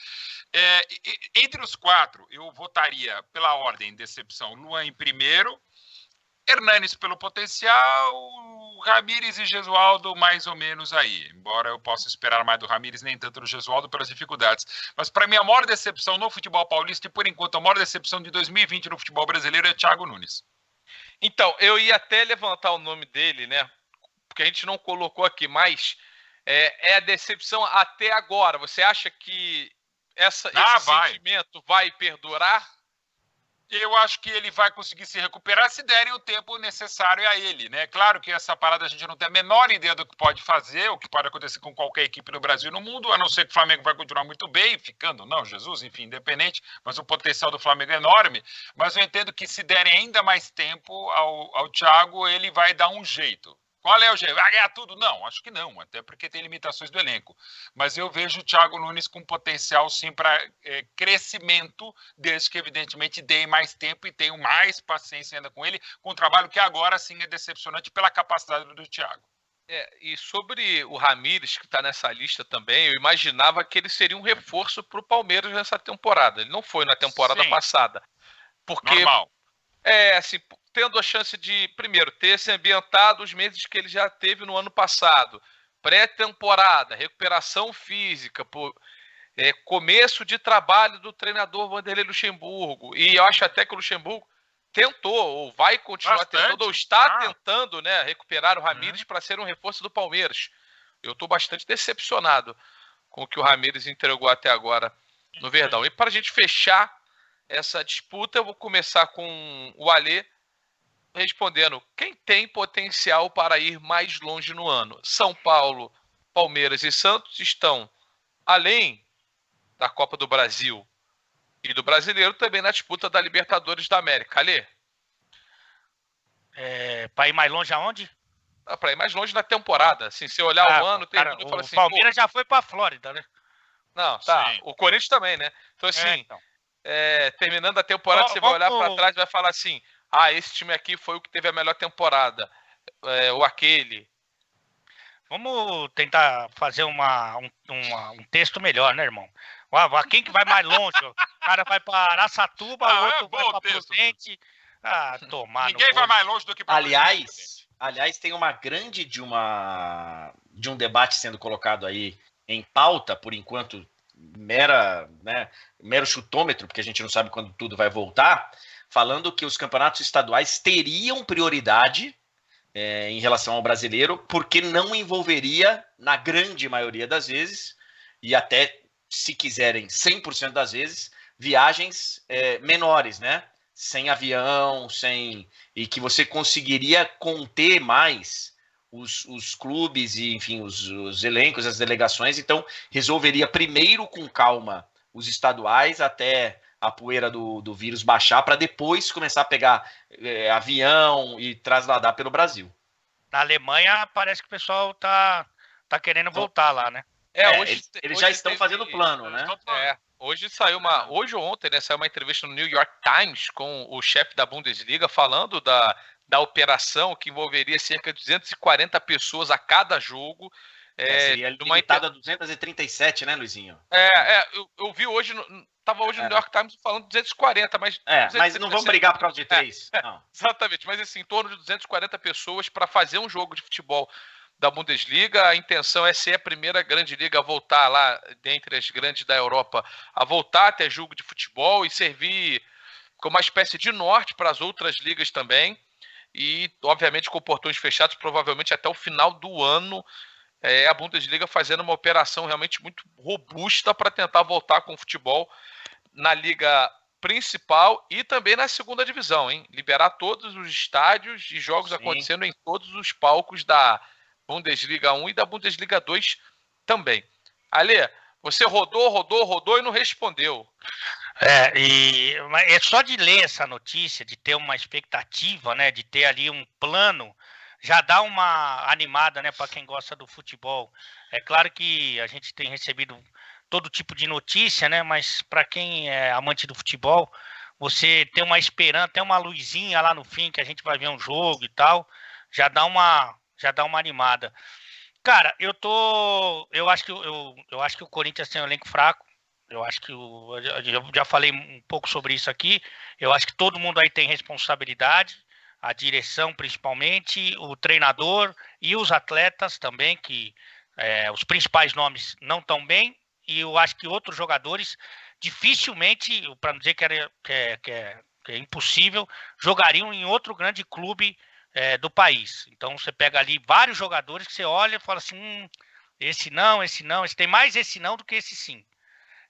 Entre os 4, eu votaria pela ordem decepção, Luan em primeiro, Hernanes pelo potencial, Ramires e Gesualdo mais ou menos aí. Embora eu possa esperar mais do Ramires, nem tanto do Gesualdo pelas dificuldades. Mas para mim a maior decepção no futebol paulista, e por enquanto a maior decepção de 2020 no futebol brasileiro é Thiago Nunes. Então, eu ia até levantar o nome dele, né? Porque a gente não colocou aqui, mas é a decepção até agora. Você acha que esse sentimento vai perdurar? Eu acho que ele vai conseguir se recuperar se derem o tempo necessário a ele, né? Claro que essa parada a gente não tem a menor ideia do que pode fazer, o que pode acontecer com qualquer equipe no Brasil e no mundo, a não ser que o Flamengo vai continuar muito bem, ficando, não, Jesus, enfim, independente, mas o potencial do Flamengo é enorme. Mas eu entendo que se derem ainda mais tempo ao Thiago, ele vai dar um jeito. Qual é o jeito? Vai ganhar tudo? Não, acho que não, até porque tem limitações do elenco. Mas eu vejo o Thiago Nunes com potencial, sim, para crescimento, desde que, evidentemente, deem mais tempo e tenham mais paciência ainda com ele, com um trabalho que agora, sim, é decepcionante pela capacidade do Thiago. E sobre o Ramires, que está nessa lista também, eu imaginava que ele seria um reforço para o Palmeiras nessa temporada. Ele não foi na temporada passada. Porque, normal. Assim, tendo a chance de, primeiro, ter se ambientado os meses que ele já teve no ano passado, pré-temporada, recuperação física, começo de trabalho do treinador Vanderlei Luxemburgo, e eu acho até que o Luxemburgo tentou, ou vai continuar tentando, ou está tentando, né, recuperar o Ramírez para ser um reforço do Palmeiras. Eu estou bastante decepcionado com o que o Ramírez entregou até agora no Verdão. E para a gente fechar essa disputa, eu vou começar com o Alê respondendo: quem tem potencial para ir mais longe no ano? São Paulo, Palmeiras e Santos estão, além da Copa do Brasil e do Brasileiro, também na disputa da Libertadores da América. Alê? Para ir mais longe aonde? Para ir mais longe na temporada. Assim, se olhar o ano, cara, fala assim, o Palmeiras já foi para a Flórida, né? Não, tá. Sim. O Corinthians também, né? Então, assim, terminando a temporada, você vai olhar para trás e vai falar assim: esse time aqui foi o que teve a melhor temporada. Ou aquele. Vamos tentar fazer um texto melhor, né, irmão? Quem que vai mais longe? O cara vai para Araçatuba, o outro vai para Prudente. Ninguém vai mais longe do que para Aliás, tem uma grande de um debate sendo colocado aí em pauta, por enquanto, mero chutômetro, porque a gente não sabe quando tudo vai voltar, falando que os campeonatos estaduais teriam prioridade em relação ao brasileiro, porque não envolveria, na grande maioria das vezes, e até, se quiserem, 100% das vezes, viagens menores, né? Sem avião, e que você conseguiria conter mais os clubes e, enfim, os elencos, as delegações. Então, resolveria primeiro com calma os estaduais até a poeira do vírus baixar, para depois começar a pegar avião e trasladar pelo Brasil. Na Alemanha, parece que o pessoal tá querendo voltar lá, né? Hoje eles já estão fazendo plano, né? Hoje saiu hoje ou ontem, né, saiu uma entrevista no New York Times com o chefe da Bundesliga falando da operação que envolveria cerca de 240 pessoas a cada jogo. Seria limitada a 237, né, Luizinho? Eu vi hoje, estava hoje no New York Times falando 240, mas... mas não vamos brigar por causa de 3. Não. Exatamente, mas assim, em torno de 240 pessoas para fazer um jogo de futebol da Bundesliga. A intenção é ser a primeira grande liga a voltar lá, dentre as grandes da Europa, a voltar até jogo de futebol e servir como uma espécie de norte para as outras ligas também. E, obviamente, com portões fechados, provavelmente até o final do ano, a Bundesliga fazendo uma operação realmente muito robusta para tentar voltar com o futebol na liga principal e também na segunda divisão, hein? Liberar todos os estádios e jogos acontecendo em todos os palcos da Bundesliga 1 e da Bundesliga 2 também. Alê, você rodou e não respondeu. É só de ler essa notícia, de ter uma expectativa, né, de ter ali um plano, já dá uma animada, né, para quem gosta do futebol. É claro que a gente tem recebido todo tipo de notícia, né, mas para quem é amante do futebol, você tem uma esperança, tem uma luzinha lá no fim que a gente vai ver um jogo e tal, já dá uma animada. Cara, eu acho que o Corinthians tem um elenco fraco. Eu acho que eu já falei um pouco sobre isso aqui. Eu acho que todo mundo aí tem responsabilidade, a direção principalmente, o treinador e os atletas também, que os principais nomes não estão bem, e eu acho que outros jogadores dificilmente, para não dizer que é impossível, jogariam em outro grande clube do país. Então você pega ali vários jogadores que você olha e fala assim, esse tem mais esse não do que esse sim.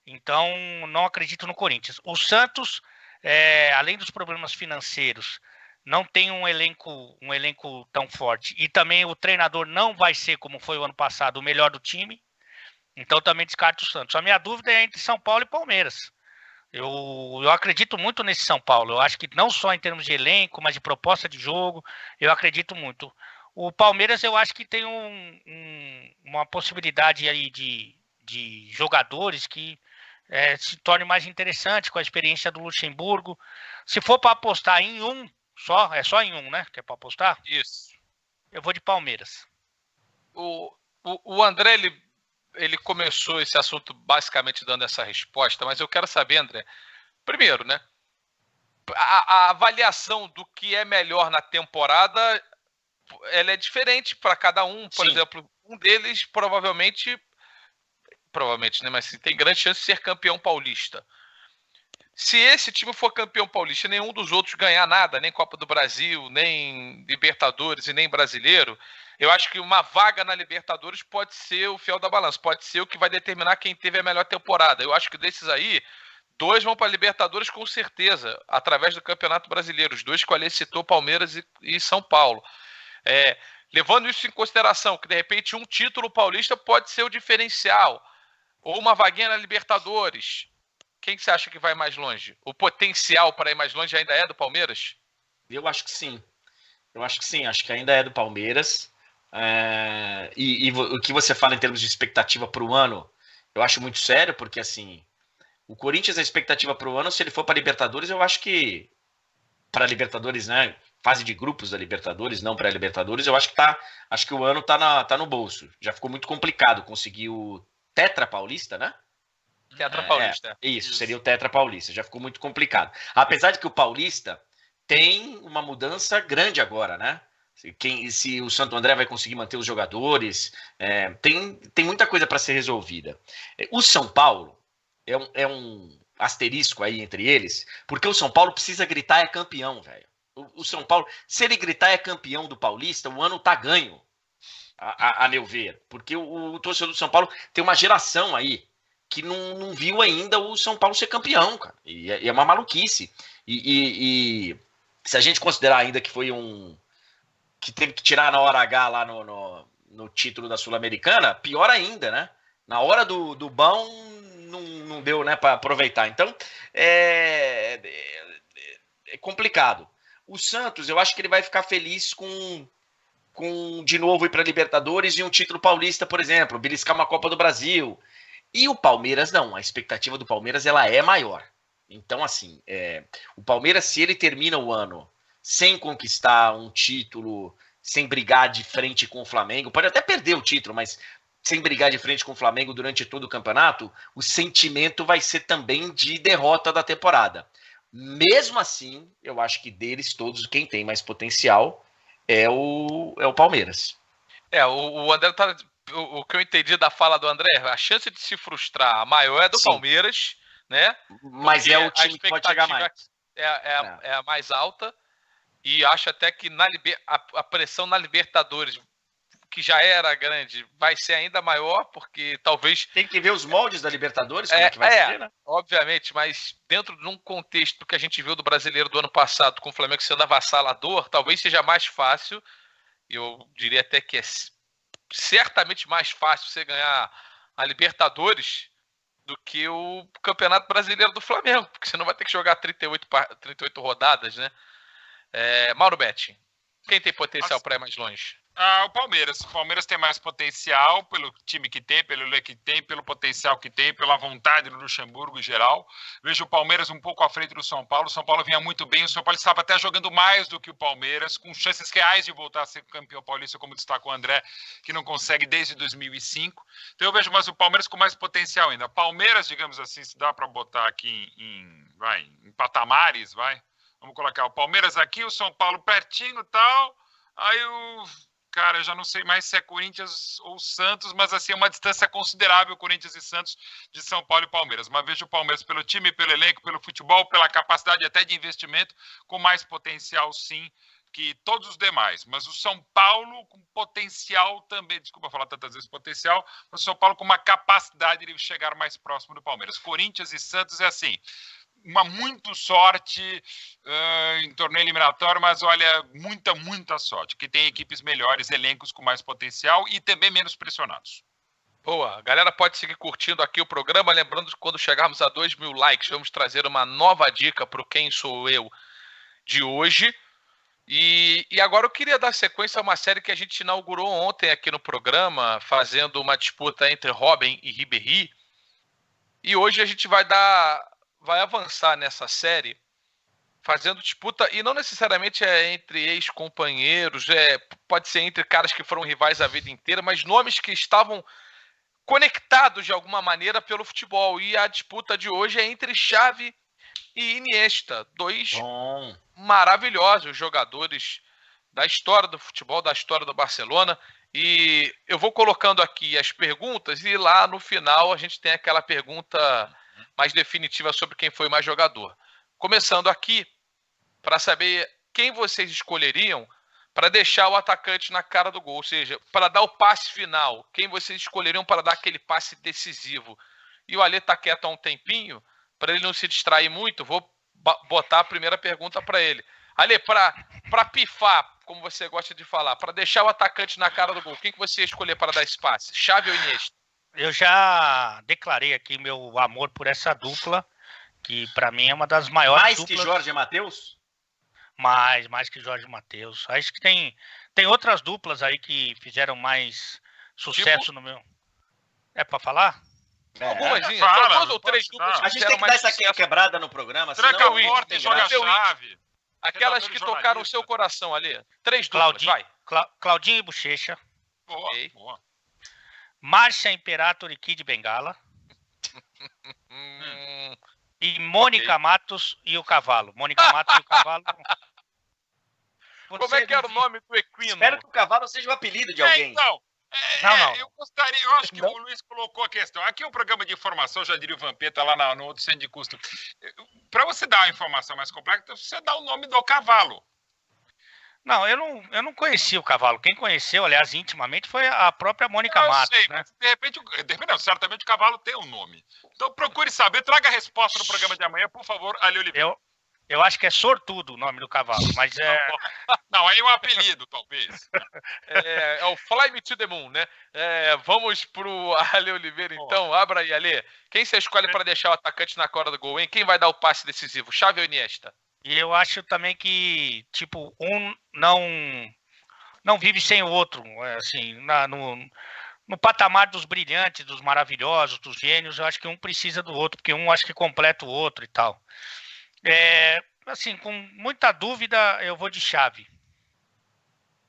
Então não acredito no Corinthians. O Santos, além dos problemas financeiros, não tem um elenco tão forte, e também o treinador não vai ser, como foi o ano passado, o melhor do time. Então também descarto o Santos. A minha dúvida é entre São Paulo e Palmeiras. Eu acredito muito nesse São Paulo. Eu acho que não só em termos de elenco, mas de proposta de jogo, eu acredito muito. O Palmeiras, eu acho que tem uma possibilidade aí de jogadores que se torne mais interessante com a experiência do Luxemburgo. Se for para apostar em um só, é só em um, né? Que é para apostar? Isso. Eu vou de Palmeiras. O André, ele começou esse assunto basicamente dando essa resposta, mas eu quero saber, André, primeiro, né? a avaliação do que é melhor na temporada, ela é diferente para cada um. Por exemplo, um deles provavelmente, né, mas tem grande chance de ser campeão paulista. Se esse time for campeão paulista, nenhum dos outros ganhar nada, nem Copa do Brasil, nem Libertadores e nem Brasileiro, eu acho que uma vaga na Libertadores pode ser o fiel da balança, pode ser o que vai determinar quem teve a melhor temporada. Eu acho que desses aí, 2 vão para a Libertadores com certeza, através do Campeonato Brasileiro. Os 2 que o Alê citou, Palmeiras e São Paulo. Levando isso em consideração, que de repente um título paulista pode ser o diferencial, ou uma vaguinha na Libertadores. Quem que você acha que vai mais longe? O potencial para ir mais longe ainda é do Palmeiras? Eu acho que sim. Acho que ainda é do Palmeiras. E o que você fala em termos de expectativa para o ano, eu acho muito sério, porque assim, o Corinthians, a expectativa para o ano, se ele for para a Libertadores, eu acho que para a Libertadores, né? Fase de grupos da Libertadores, não pré-Libertadores, eu acho que o ano tá no bolso. Já ficou muito complicado conseguir o Tetra Paulista, né? Tetra Paulista. Isso, seria o Tetra Paulista. Já ficou muito complicado. Apesar de que o Paulista tem uma mudança grande agora, né? Se o Santo André vai conseguir manter os jogadores, tem muita coisa para ser resolvida. O São Paulo é um asterisco aí entre eles, porque o São Paulo precisa gritar é campeão, velho. O São Paulo, se ele gritar é campeão do Paulista, o ano tá ganho, a meu ver. Porque o torcedor do São Paulo tem uma geração aí que não viu ainda o São Paulo ser campeão, cara. E é uma maluquice. E se a gente considerar ainda que foi que teve que tirar na hora H lá no título da Sul-Americana, pior ainda, né? Na hora do bom, não deu, né, para aproveitar. Então, é complicado. O Santos, eu acho que ele vai ficar feliz com de novo ir para Libertadores e um título paulista, por exemplo, beliscar uma Copa do Brasil. E o Palmeiras não, a expectativa do Palmeiras ela é maior. Então, assim, o Palmeiras, se ele termina o ano sem conquistar um título, sem brigar de frente com o Flamengo, pode até perder o título, mas sem brigar de frente com o Flamengo durante todo o campeonato, o sentimento vai ser também de derrota da temporada. Mesmo assim, eu acho que deles todos, quem tem mais potencial é o Palmeiras. O André tá... O que eu entendi da fala do André, a chance de se frustrar maior é do Palmeiras, né? Mas é o time que pode chegar mais. É a mais alta. E acho até que a pressão na Libertadores, que já era grande, vai ser ainda maior, porque talvez... Tem que ver os moldes da Libertadores, como é que vai ser, né? Obviamente, mas dentro de um contexto que a gente viu do Brasileiro do ano passado, com o Flamengo sendo avassalador, talvez seja mais fácil, eu diria até que é certamente mais fácil você ganhar a Libertadores do que o Campeonato Brasileiro do Flamengo, porque você não vai ter que jogar 38 rodadas, né? Mauro Betti, quem tem potencial para ir mais longe? O Palmeiras. O Palmeiras tem mais potencial pelo time que tem, pelo elenco que tem, pelo potencial que tem, pela vontade do Luxemburgo em geral. Vejo o Palmeiras um pouco à frente do São Paulo. O São Paulo vinha muito bem. O São Paulo estava até jogando mais do que o Palmeiras, com chances reais de voltar a ser campeão paulista, como destacou o André, que não consegue desde 2005. Então eu vejo mais o Palmeiras com mais potencial ainda. Palmeiras, digamos assim, se dá para botar aqui em patamares, vamos colocar o Palmeiras aqui, o São Paulo pertinho e tal. Aí cara, eu já não sei mais se é Corinthians ou Santos, mas assim, é uma distância considerável, Corinthians e Santos, de São Paulo e Palmeiras. Mas vejo o Palmeiras pelo time, pelo elenco, pelo futebol, pela capacidade até de investimento, com mais potencial, sim, que todos os demais. Mas o São Paulo com potencial também, desculpa falar tantas vezes potencial, mas o São Paulo com uma capacidade de chegar mais próximo do Palmeiras. Corinthians e Santos é assim... uma muito sorte em torneio eliminatório, mas olha, muita sorte, que tem equipes melhores, elencos com mais potencial e também menos pressionados. Boa, a galera pode seguir curtindo aqui o programa, lembrando que quando chegarmos a 2.000 likes, vamos trazer uma nova dica para o Quem Sou Eu de hoje. E agora eu queria dar sequência a uma série que a gente inaugurou ontem aqui no programa, fazendo uma disputa entre Robin e Ribéry, e hoje a gente vai avançar nessa série fazendo disputa, e não necessariamente entre ex-companheiros, pode ser entre caras que foram rivais a vida inteira, mas nomes que estavam conectados de alguma maneira pelo futebol. E a disputa de hoje é entre Xavi e Iniesta, dois Bom. maravilhosos jogadores da história do futebol, da história do Barcelona. E eu vou colocando aqui as perguntas e lá no final a gente tem aquela pergunta mais definitiva sobre quem foi mais jogador. Começando aqui, para saber quem vocês escolheriam para deixar o atacante na cara do gol, ou seja, para dar o passe final, quem vocês escolheriam para dar aquele passe decisivo. E o Alê tá quieto há um tempinho, para ele não se distrair muito, vou botar a primeira pergunta para ele. Alê, para pifar, como você gosta de falar, para deixar o atacante na cara do gol, quem que você ia escolher para dar esse passe? Xavi ou Iniesta? Eu já declarei aqui meu amor por essa dupla, que para mim é uma das maiores Mais duplas. que Jorge e Matheus? Mais que Jorge Matheus. Acho que tem outras duplas aí que fizeram mais sucesso no meu... É para falar? Algumas, fala, duas ou três pode duplas citar. A gente fizeram tem que dar mais essa sucesso. quebrada no programa, Tranca senão a Wiki, porta e joga a Teu Wiki. chave. Aquelas Redator que e tocaram o jornalista. seu coração, Alê. Três duplas, vai. Claudinho e Bochecha, Boa, Ok. boa. Márcia Imperator e Kid Bengala, e Mônica Matos e o Cavalo. Mônica Matos e o Cavalo. Como é que era o nome do equino? espero que o cavalo seja o apelido de alguém. Então, Não. eu acho que o Luiz colocou a questão. Aqui é um programa de informação, já diria o Vampeta lá no outro centro de custo. Para você dar a informação mais completa, você dá o nome do cavalo. Não, eu não conheci o Cavalo. Quem conheceu, aliás, intimamente, foi a própria Mônica Eu Matos, sei, né? mas de repente não, certamente o cavalo tem um nome. Então procure saber, traga a resposta no programa de amanhã, por favor, Ali Oliveira. Eu acho que é Sortudo o nome do cavalo, mas Não, aí é um apelido, talvez. É o Fly Me to the Moon, né? Vamos pro Ale Oliveira, então. Abra aí, Ale. Quem você escolhe para deixar o atacante na cara do gol, hein? Quem vai dar o passe decisivo? Xavi ou Iniesta? E eu acho também que, tipo, um não vive sem o outro. Assim, no patamar dos brilhantes, dos maravilhosos, dos gênios, eu acho que um precisa do outro, porque um acho que completa o outro e tal. Assim, com muita dúvida, eu vou de Xavi.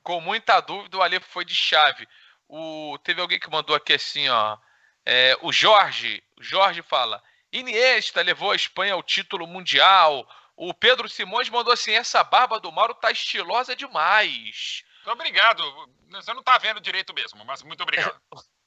Com muita dúvida, o Ale foi de Xavi. Teve alguém que mandou aqui assim, ó. O Jorge fala: Iniesta levou a Espanha ao título mundial. O Pedro Simões mandou assim: essa barba do Mauro tá estilosa demais. Muito obrigado. Você não está vendo direito mesmo, mas muito obrigado.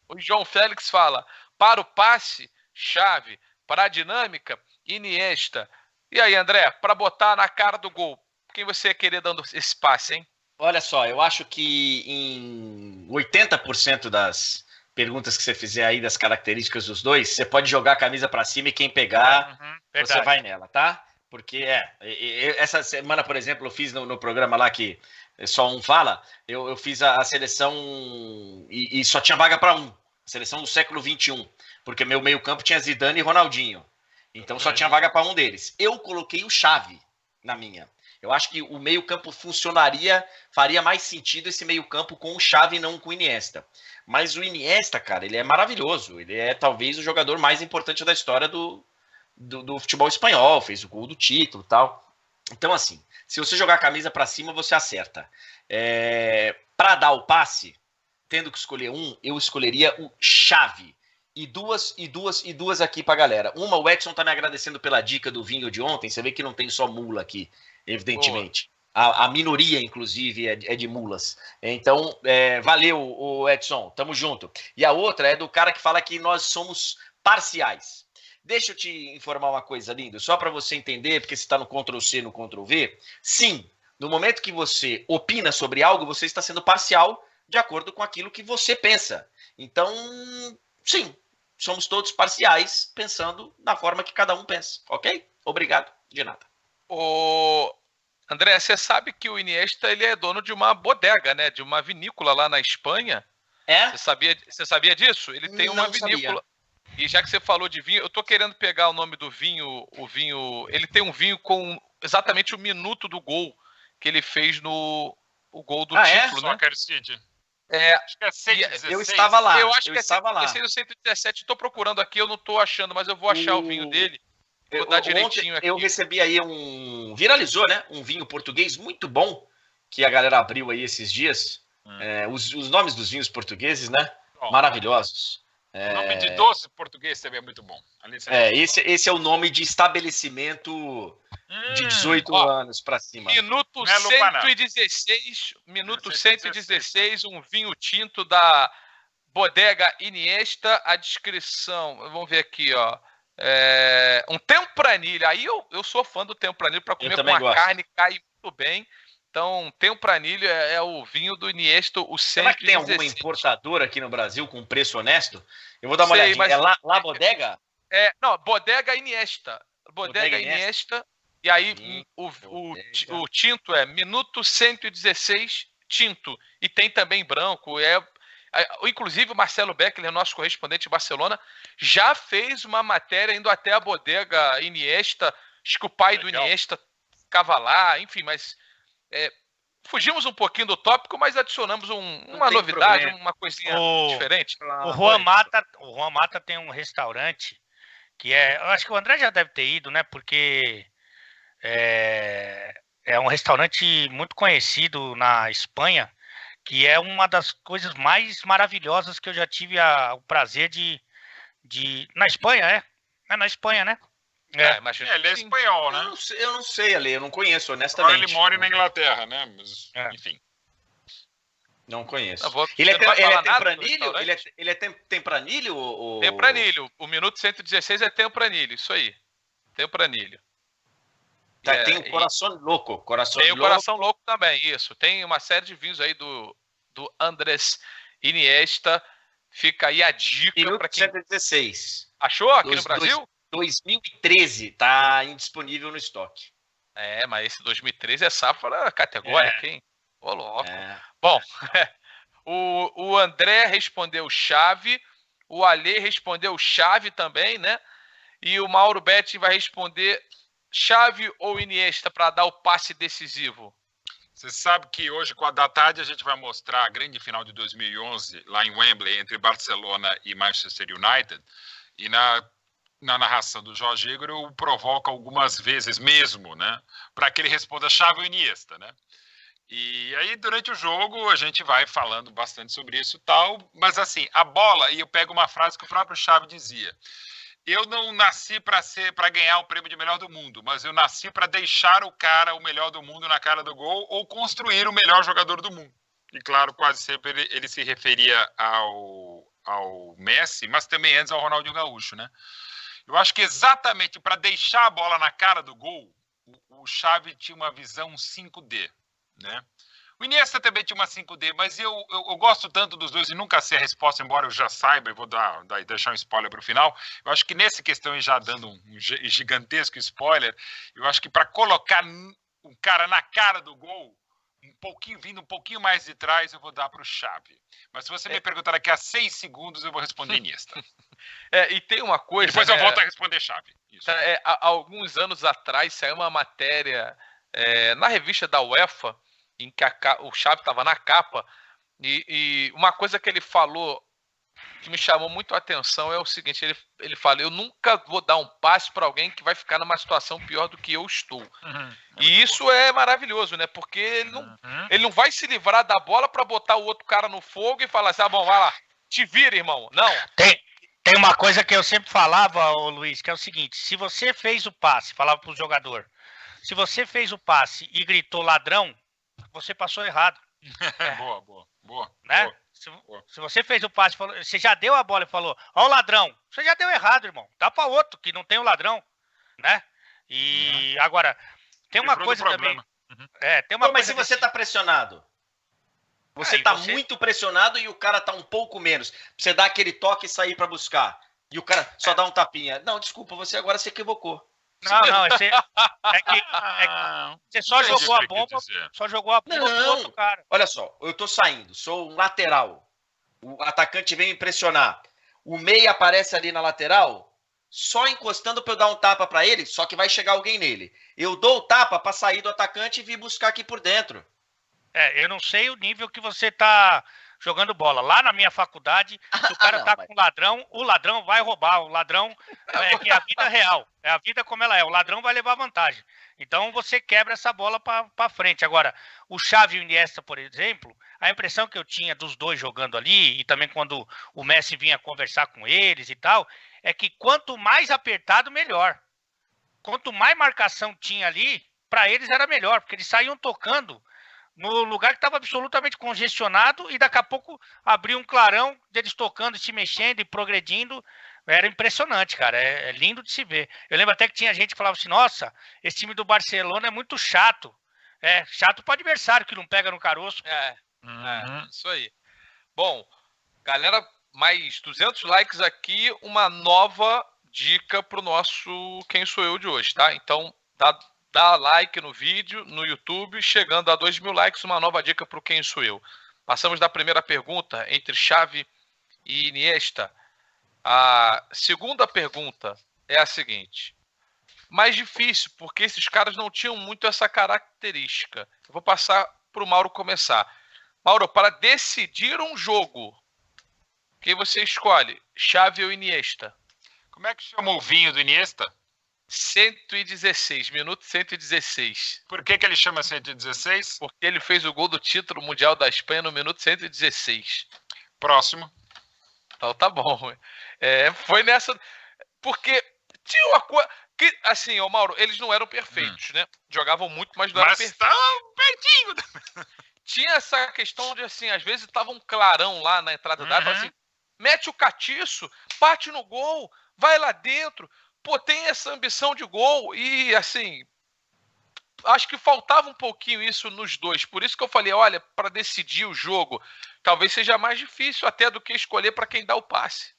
O João Félix fala: para o passe, Xavi. Para a dinâmica, Iniesta. E aí, André, para botar na cara do gol, quem você ia querer dando esse passe, hein? Olha só, eu acho que em 80% das perguntas que você fizer aí, das características dos dois, você pode jogar a camisa para cima e quem pegar, você vai nela, tá? Porque essa semana, por exemplo, eu fiz no programa lá que só um fala, eu fiz a seleção e só tinha vaga para um, a seleção do século XXI, porque meu meio campo tinha Zidane e Ronaldinho, então só tinha vaga para um deles. Eu coloquei o Xavi na minha. Eu acho que o meio campo faria mais sentido esse meio campo com o Xavi e não com o Iniesta. Mas o Iniesta, cara, ele é maravilhoso, ele é talvez o jogador mais importante da história do futebol espanhol, fez o gol do título e tal. Então, assim, se você jogar a camisa para cima, você acerta. Para dar o passe, tendo que escolher um, eu escolheria o Xavi. E duas aqui pra galera. Uma, o Edson tá me agradecendo pela dica do vinho de ontem. Você vê que não tem só mula aqui, evidentemente. A minoria, inclusive, é de mulas. Então, valeu, o Edson. Tamo junto. E a outra é do cara que fala que nós somos parciais. Deixa eu te informar uma coisa, lindo, só para você entender, porque você está no Ctrl+C, no Ctrl+V. Sim, no momento que você opina sobre algo, você está sendo parcial de acordo com aquilo que você pensa. Então, sim, somos todos parciais, pensando na forma que cada um pensa, ok? Obrigado, de nada. André, você sabe que o Iniesta ele é dono de uma bodega, né? De uma vinícola lá na Espanha. É? Você sabia disso? Ele tem uma vinícola. E já que você falou de vinho, eu tô querendo pegar o nome do vinho, ele tem um vinho com exatamente o minuto do gol que ele fez o gol do título, né? Soccer City. Acho que é 116. Eu estava lá. Eu acho que estava lá. É 117, tô procurando aqui, eu não tô achando, mas eu vou achar o vinho dele. Vou dar direitinho aqui. Eu recebi aí viralizou, né? Um vinho português muito bom, que a galera abriu aí esses dias. Os nomes dos vinhos portugueses, né? Maravilhosos. O nome de doce português também é muito bom. Esse é o nome de estabelecimento de 18 anos para cima. Minuto 116, um vinho tinto da Bodega Iniesta. A descrição, vamos ver aqui, ó. Um tempranilho. Aí eu sou fã do tempranilho para comer com a carne, cai muito bem. Então, tempranilho é o vinho do Iniesta, o 116. Será que tem alguma importadora aqui no Brasil com preço honesto? Eu vou dar uma olhadinha. Mas... É La Bodega? Não, Bodega Iniesta. Bodega Iniesta. E aí o tinto é Minuto 116 tinto. E tem também branco. Inclusive o Marcelo Beckler, nosso correspondente em Barcelona, já fez uma matéria indo até a Bodega Iniesta. Acho que o pai do Iniesta ficava lá, enfim, mas... fugimos um pouquinho do tópico, mas adicionamos uma novidade, problema. Uma coisinha diferente. O Juan Mata tem um restaurante que eu acho que o André já deve ter ido, né? Porque é um restaurante muito conhecido na Espanha, que é uma das coisas mais maravilhosas que eu já tive o prazer de... Na Espanha, É na Espanha, né? Ele é espanhol, né? Eu não sei, Ale, eu não conheço, honestamente. Agora ele mora na Inglaterra, né? Mas, enfim. Não conheço. Ele é tempranilho? Ele é tempranilho? Tempranilho. O Minuto 116 é tempranilho, isso aí. Tempranilho. Tem o Coração Louco. Tem o Coração Louco também, isso. Tem uma série de vinhos aí do Andrés Iniesta. Fica aí a dica para quem... 116. Achou aqui no Brasil? 2013, tá indisponível no estoque. Mas esse 2013 é safra categórica, hein? Ô, louco. Bom, o André respondeu chave, o Alê respondeu chave também, né? E o Mauro Betti vai responder chave ou Iniesta para dar o passe decisivo. Você sabe que hoje, 4 da tarde, a gente vai mostrar a grande final de 2011 lá em Wembley, entre Barcelona e Manchester United. E na narração do Jorge Igor, eu provoco algumas vezes mesmo, né? Para que ele responda chave ou Iniesta, né? E aí, durante o jogo, a gente vai falando bastante sobre isso e tal. Mas, assim, a bola, e eu pego uma frase que o próprio Xavi dizia: eu não nasci para ganhar o prêmio de melhor do mundo, mas eu nasci para deixar o melhor do mundo na cara do gol ou construir o melhor jogador do mundo. E, claro, quase sempre ele se referia ao Messi, mas também antes ao Ronaldinho Gaúcho, né? Eu acho que exatamente para deixar a bola na cara do gol, o Xavi tinha uma visão 5D, né? O Iniesta também tinha uma 5D, mas eu gosto tanto dos dois e nunca sei a resposta, embora eu já saiba, e vou deixar um spoiler para o final. Eu acho que nessa questão, e já dando um gigantesco spoiler, eu acho que para colocar um cara na cara do gol, vindo um pouquinho mais de trás, eu vou dar para o Xavi. Mas se você me perguntar daqui a 6 segundos, eu vou responder Iniesta. E tem uma coisa... Depois eu volto a responder Xavi. Isso. Há alguns anos atrás, saiu uma matéria na revista da UEFA, em que o Xavi estava na capa, e uma coisa que ele falou que me chamou muito a atenção é o seguinte: ele fala, eu nunca vou dar um passe para alguém que vai ficar numa situação pior do que eu estou. E isso é maravilhoso, né? Porque ele não vai se livrar da bola para botar o outro cara no fogo e falar assim, bom, vai lá, te vira, irmão. Não. Tem uma coisa que eu sempre falava, Luiz, que é o seguinte: se você fez o passe, falava pro jogador, se você fez o passe e gritou ladrão, você passou errado. Boa. Né? Boa. Se você fez o passe, você já deu a bola e falou, ó o ladrão, você já deu errado, irmão. Dá para outro que não tem o ladrão, né? E agora, tem uma coisa também. Tem uma coisa. Mas se você tá pressionado, você tá muito pressionado e o cara tá um pouco menos, você dá aquele toque e sair para buscar, e o cara só dá um tapinha. Não, desculpa, você agora se equivocou. Não, você só jogou a bomba, pro outro cara. Olha só, eu tô saindo, sou um lateral. O atacante vem me impressionar. O meia aparece ali na lateral, só encostando pra eu dar um tapa pra ele, só que vai chegar alguém nele. Eu dou o tapa pra sair do atacante e vir buscar aqui por dentro. Eu não sei o nível que você tá jogando bola. Lá na minha faculdade, se o cara tá com ladrão, o ladrão vai roubar. O ladrão que é a vida real. É a vida como ela é. O ladrão vai levar vantagem. Então você quebra essa bola para frente. Agora, o Xavi e o Iniesta, por exemplo, a impressão que eu tinha dos dois jogando ali, e também quando o Messi vinha conversar com eles e tal, é que quanto mais apertado, melhor. Quanto mais marcação tinha ali, para eles era melhor, porque eles saíam tocando no lugar que estava absolutamente congestionado e daqui a pouco abriu um clarão deles tocando, se mexendo e progredindo. Era impressionante, cara. É lindo de se ver. Eu lembro até que tinha gente que falava assim, nossa, esse time do Barcelona é muito chato. É, chato para adversário que não pega no caroço. Isso aí. Bom, galera, mais 200 likes aqui, uma nova dica pro nosso Quem Sou Eu de hoje, tá? Então, dá like no vídeo, no YouTube, chegando a 2.000 likes, uma nova dica pro Quem Sou Eu. Passamos da primeira pergunta entre Xavi e Iniesta. A segunda pergunta é a seguinte. Mais difícil, porque esses caras não tinham muito essa característica. Eu vou passar para o Mauro começar. Mauro, para decidir um jogo, quem você escolhe? Xavi ou Iniesta? Como é que chamou o vinho do Iniesta? 116, minuto 116. Por que ele chama 116? Porque ele fez o gol do título mundial da Espanha no minuto 116. Próximo. Então tá bom. Foi nessa... Porque tinha uma coisa... Que, assim, ô Mauro, eles não eram perfeitos, né? Jogavam muito, mas não eram perfeitos. Mas estavam pertinho. Tinha essa questão de, assim, às vezes tava um clarão lá na entrada da área, assim, mete o catiço, bate no gol, vai lá dentro. Pô, tem essa ambição de gol e, assim, acho que faltava um pouquinho isso nos dois. Por isso que eu falei, olha, para decidir o jogo, talvez seja mais difícil até do que escolher para quem dá o passe.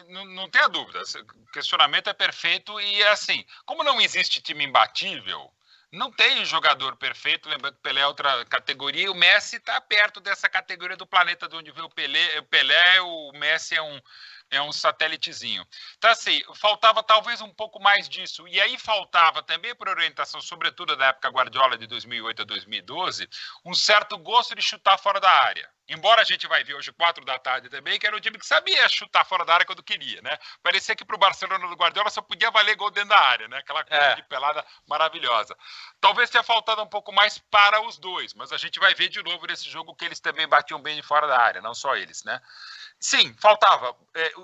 Não tenha dúvida. O questionamento é perfeito e, assim, como não existe time imbatível, não tem jogador perfeito. Lembrando que o Pelé é outra categoria e o Messi está perto dessa categoria do planeta de onde veio o Pelé, o Messi é um satélitezinho. Então, assim, faltava talvez um pouco mais disso. E aí faltava também, por orientação, sobretudo da época Guardiola de 2008 a 2012, um certo gosto de chutar fora da área. Embora a gente vai ver hoje 4 da tarde também, que era um time que sabia chutar fora da área quando queria, né? Parecia que pro Barcelona do Guardiola só podia valer gol dentro da área, né? Aquela coisa de pelada maravilhosa. Talvez tenha faltado um pouco mais para os dois, mas a gente vai ver de novo nesse jogo que eles também batiam bem de fora da área, não só eles, né? Sim, faltava.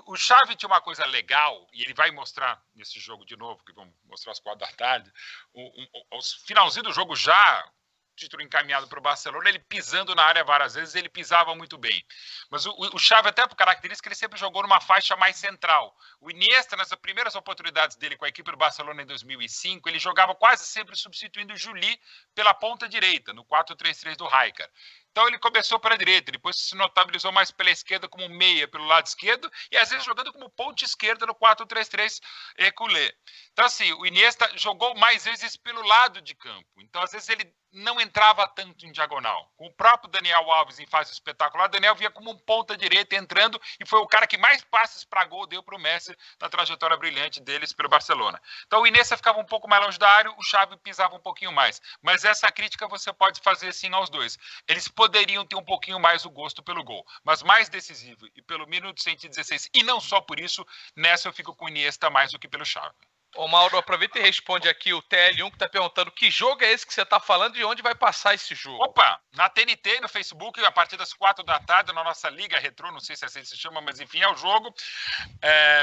O Xavi tinha uma coisa legal, e ele vai mostrar nesse jogo de novo, que vamos mostrar às 4 da tarde, o finalzinho do jogo já, título encaminhado para o Barcelona, ele pisando na área várias vezes, ele pisava muito bem. Mas o Xavi, até por característica, ele sempre jogou numa faixa mais central. O Iniesta, nas primeiras oportunidades dele com a equipe do Barcelona em 2005, ele jogava quase sempre substituindo o Juli pela ponta direita, no 4-3-3 do Rijkaard. Então ele começou pela direita, depois se notabilizou mais pela esquerda como meia pelo lado esquerdo e às vezes jogando como ponta esquerda no 4-3-3 Eculé. Então assim, o Iniesta jogou mais vezes pelo lado de campo. Então às vezes ele não entrava tanto em diagonal. Com o próprio Daniel Alves em fase espetacular, Daniel via como um ponta direita entrando e foi o cara que mais passes para gol deu para o Messi na trajetória brilhante deles pelo Barcelona. Então o Iniesta ficava um pouco mais longe da área, o Xavi pisava um pouquinho mais. Mas essa crítica você pode fazer sim aos dois. Eles poderiam ter um pouquinho mais o gosto pelo gol, mas mais decisivo e pelo minuto 116, e não só por isso, nessa eu fico com o Iniesta mais do que pelo Xavi. Ô Mauro, aproveita e responde aqui o TL1 que tá perguntando que jogo é esse que você tá falando e onde vai passar esse jogo? Opa, na TNT, no Facebook, a partir das 4 da tarde, na nossa Liga Retrô, não sei se assim se chama, mas enfim, é o jogo.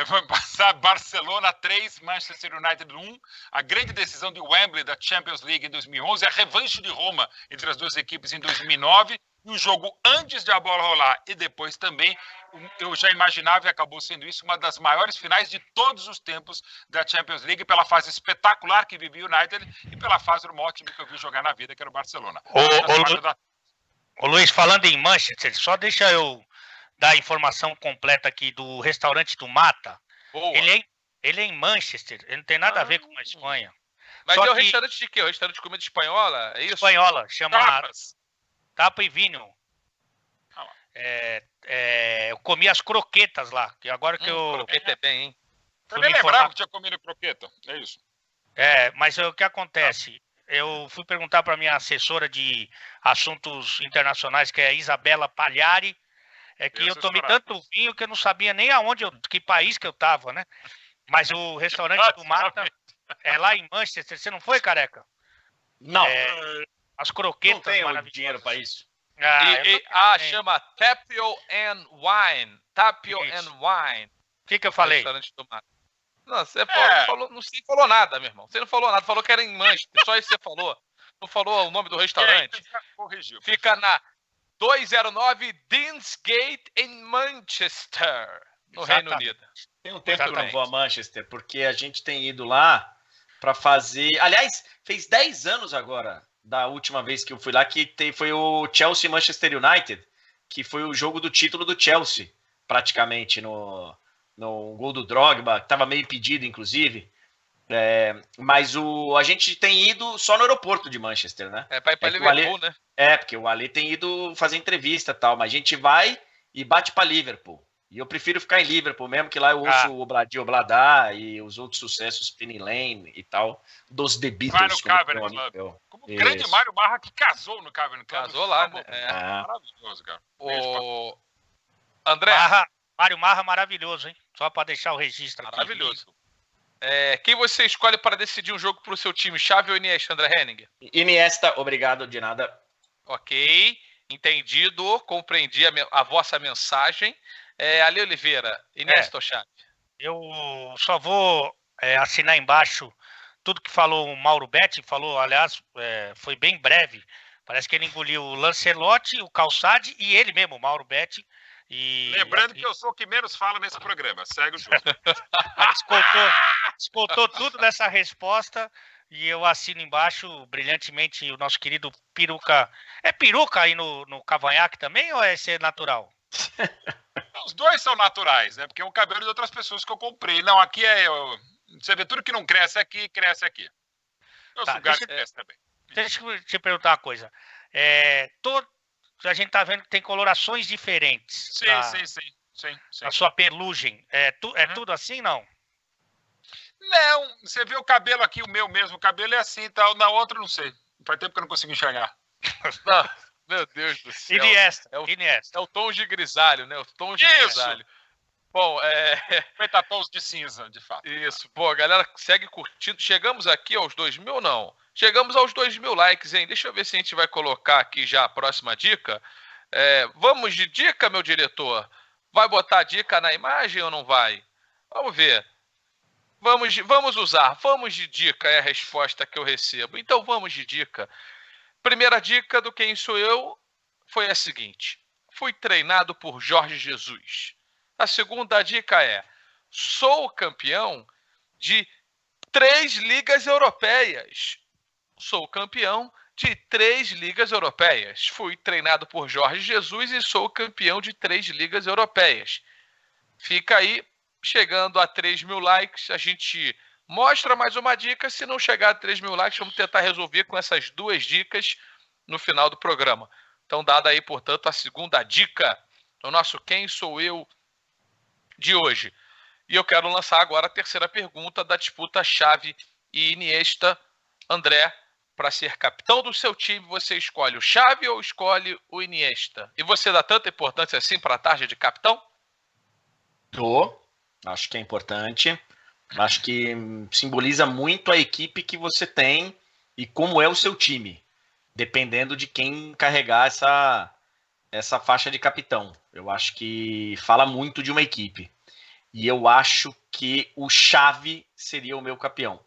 Vai passar Barcelona 3, Manchester United 1, a grande decisão de Wembley da Champions League em 2011, a revanche de Roma entre as duas equipes em 2009, e o jogo antes de a bola rolar e depois também, eu já imaginava e acabou sendo isso, uma das maiores finais de todos os tempos da Champions League, pela fase espetacular que vivia o United e pela fase do maior time que eu vi jogar na vida, que era o Barcelona. Ô Luiz, falando em Manchester, só deixa eu dar a informação completa aqui do restaurante do Mata. Ele é em Manchester, ele não tem nada a ver com a Espanha. Mas é o restaurante de quê? O restaurante de comida espanhola? É isso? Espanhola, chama Tapa e Vinho. Eu comi as croquetas lá, que agora que eu... Croqueta é bem, hein? Eu nem lembrava que tinha comido croqueta, é isso. Mas o que acontece? eu fui perguntar para minha assessora de assuntos internacionais, que é a Isabela Pagliari, que eu tomei tanto vinho que eu não sabia nem que país que eu tava, né? Mas o restaurante do Mata é lá em Manchester. Você não foi, Careca? Não, As não croquetas tenho maravilhosas. dinheiro para isso. Chama Tapio and Wine. Tapio Isso. and Wine. O que eu falei? Restaurante do Mata. Não, você não falou nada, meu irmão. Você não falou nada, falou que era em Manchester. Só isso você falou. Não falou o nome do restaurante. Corrigiu. Fica na 209 Deansgate em Manchester, no Reino Unido. Tem um tempo que eu não vou a Manchester, porque a gente tem ido lá para fazer... Aliás, fez 10 anos agora da última vez que eu fui lá, foi o Chelsea-Manchester United, que foi o jogo do título do Chelsea, praticamente, no gol do Drogba, que estava meio impedido, inclusive. Mas a gente tem ido só no aeroporto de Manchester, né? Para ir para Liverpool, né? Porque o Ale tem ido fazer entrevista e tal, mas a gente vai e bate para Liverpool. E eu prefiro ficar em Liverpool mesmo, que lá eu ouço o Obladi Oblada e os outros sucessos, Penny Lane e tal, dos The Beatles. Vai no Cavern Club. Como o grande Mário Barra que casou no Cavern Club. Casou lá, né? Maravilhoso, cara. André. Mário Marra, maravilhoso, hein? Só para deixar o registro aqui. Maravilhoso. Quem você escolhe para decidir um jogo para o seu time, Xavi ou Iniesta, André Henning? Iniesta, obrigado, de nada. Ok, entendido, compreendi a vossa mensagem. Ale Oliveira, Iniesta ou Xavi? Eu só vou assinar embaixo tudo que falou o Mauro Betti, aliás, foi bem breve. Parece que ele engoliu o Lancelotti, o Calçade e ele mesmo, o Mauro Betti. Lembrando que eu sou o que menos fala nesse programa. Segue o jogo. Escoltou tudo nessa resposta e eu assino embaixo brilhantemente o nosso querido Peruca. É peruca aí no cavanhaque também ou é ser natural? Os dois são naturais, né? Porque é um cabelo de outras pessoas que eu comprei. Não, aqui você vê tudo que não cresce aqui, cresce aqui. Eu sou lugar que cresce também. Deixa eu te perguntar uma coisa. A gente tá vendo que tem colorações diferentes. Sim. A sua pelugem. Tudo assim, não? Não, você vê o cabelo aqui, o meu mesmo, o cabelo é assim, tal. Na outra, não sei. Faz tempo que eu não consigo enxergar. Meu Deus do céu. Iniesta. É o tom de grisalho, né? O tom de grisalho. Bom, Feita tons de cinza, de fato. Isso. Pô, a galera segue curtindo. Chegamos aqui aos 2.000 ou não? Chegamos aos 2.000 likes, hein? Deixa eu ver se a gente vai colocar aqui já a próxima dica. Vamos de dica, meu diretor? Vai botar a dica na imagem ou não vai? Vamos ver. Vamos usar. Vamos de dica é a resposta que eu recebo. Então vamos de dica. Primeira dica do Quem Sou Eu foi a seguinte. Fui treinado por Jorge Jesus. A segunda dica é: sou campeão de 3 ligas europeias. Sou campeão de 3 ligas europeias. Fui treinado por Jorge Jesus e sou campeão de 3 ligas europeias. Fica aí, chegando a 3.000 likes, a gente mostra mais uma dica. Se não chegar a 3.000 likes, vamos tentar resolver com essas 2 dicas no final do programa. Então, dada aí, portanto, a segunda dica do nosso Quem Sou Eu de hoje. E eu quero lançar agora a terceira pergunta da disputa Xavi e Iniesta. André, para ser capitão do seu time, você escolhe o Xavi ou escolhe o Iniesta? E você dá tanta importância assim para a tarja de capitão? Acho que é importante. Acho que simboliza muito a equipe que você tem e como é o seu time, dependendo de quem carregar essa faixa de capitão. Eu acho que fala muito de uma equipe. E eu acho que o Xavi seria o meu capitão.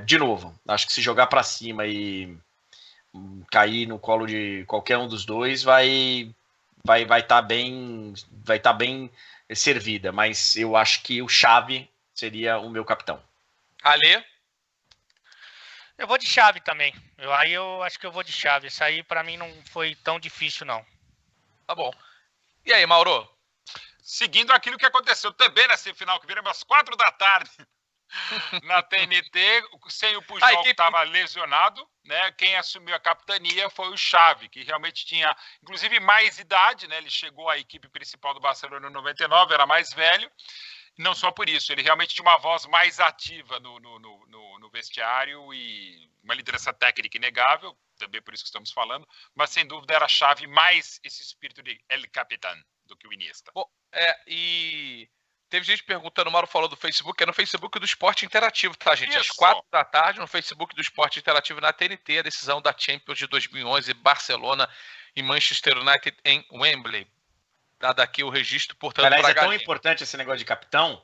De novo, acho que se jogar para cima e cair no colo de qualquer um dos dois vai estar bem servida, mas eu acho que o Xavi seria o meu capitão. Ale? Eu vou de Xavi também. Eu acho que eu vou de Xavi. Isso aí para mim não foi tão difícil, não. Tá bom. E aí, Mauro? Seguindo aquilo que aconteceu também na semifinal, que viramos às 4 da tarde na TNT, sem o Pujol, que estava lesionado, né? Quem assumiu a capitania foi o Xavi, que realmente tinha, inclusive, mais idade, né? Ele chegou à equipe principal do Barcelona em 99, era mais velho. Não só por isso, ele realmente tinha uma voz mais ativa no vestiário e uma liderança técnica inegável, também por isso que estamos falando, mas sem dúvida era a chave mais esse espírito de El Capitán do que o Iniesta. Bom, e teve gente perguntando, o Mauro falou do Facebook, é no Facebook do Esporte Interativo, tá, gente? Às 4 da tarde, no Facebook do Esporte Interativo, na TNT, a decisão da Champions de 2011, Barcelona e Manchester United em Wembley. Dado aqui o registro, portanto, aliás, é tão importante esse negócio de capitão,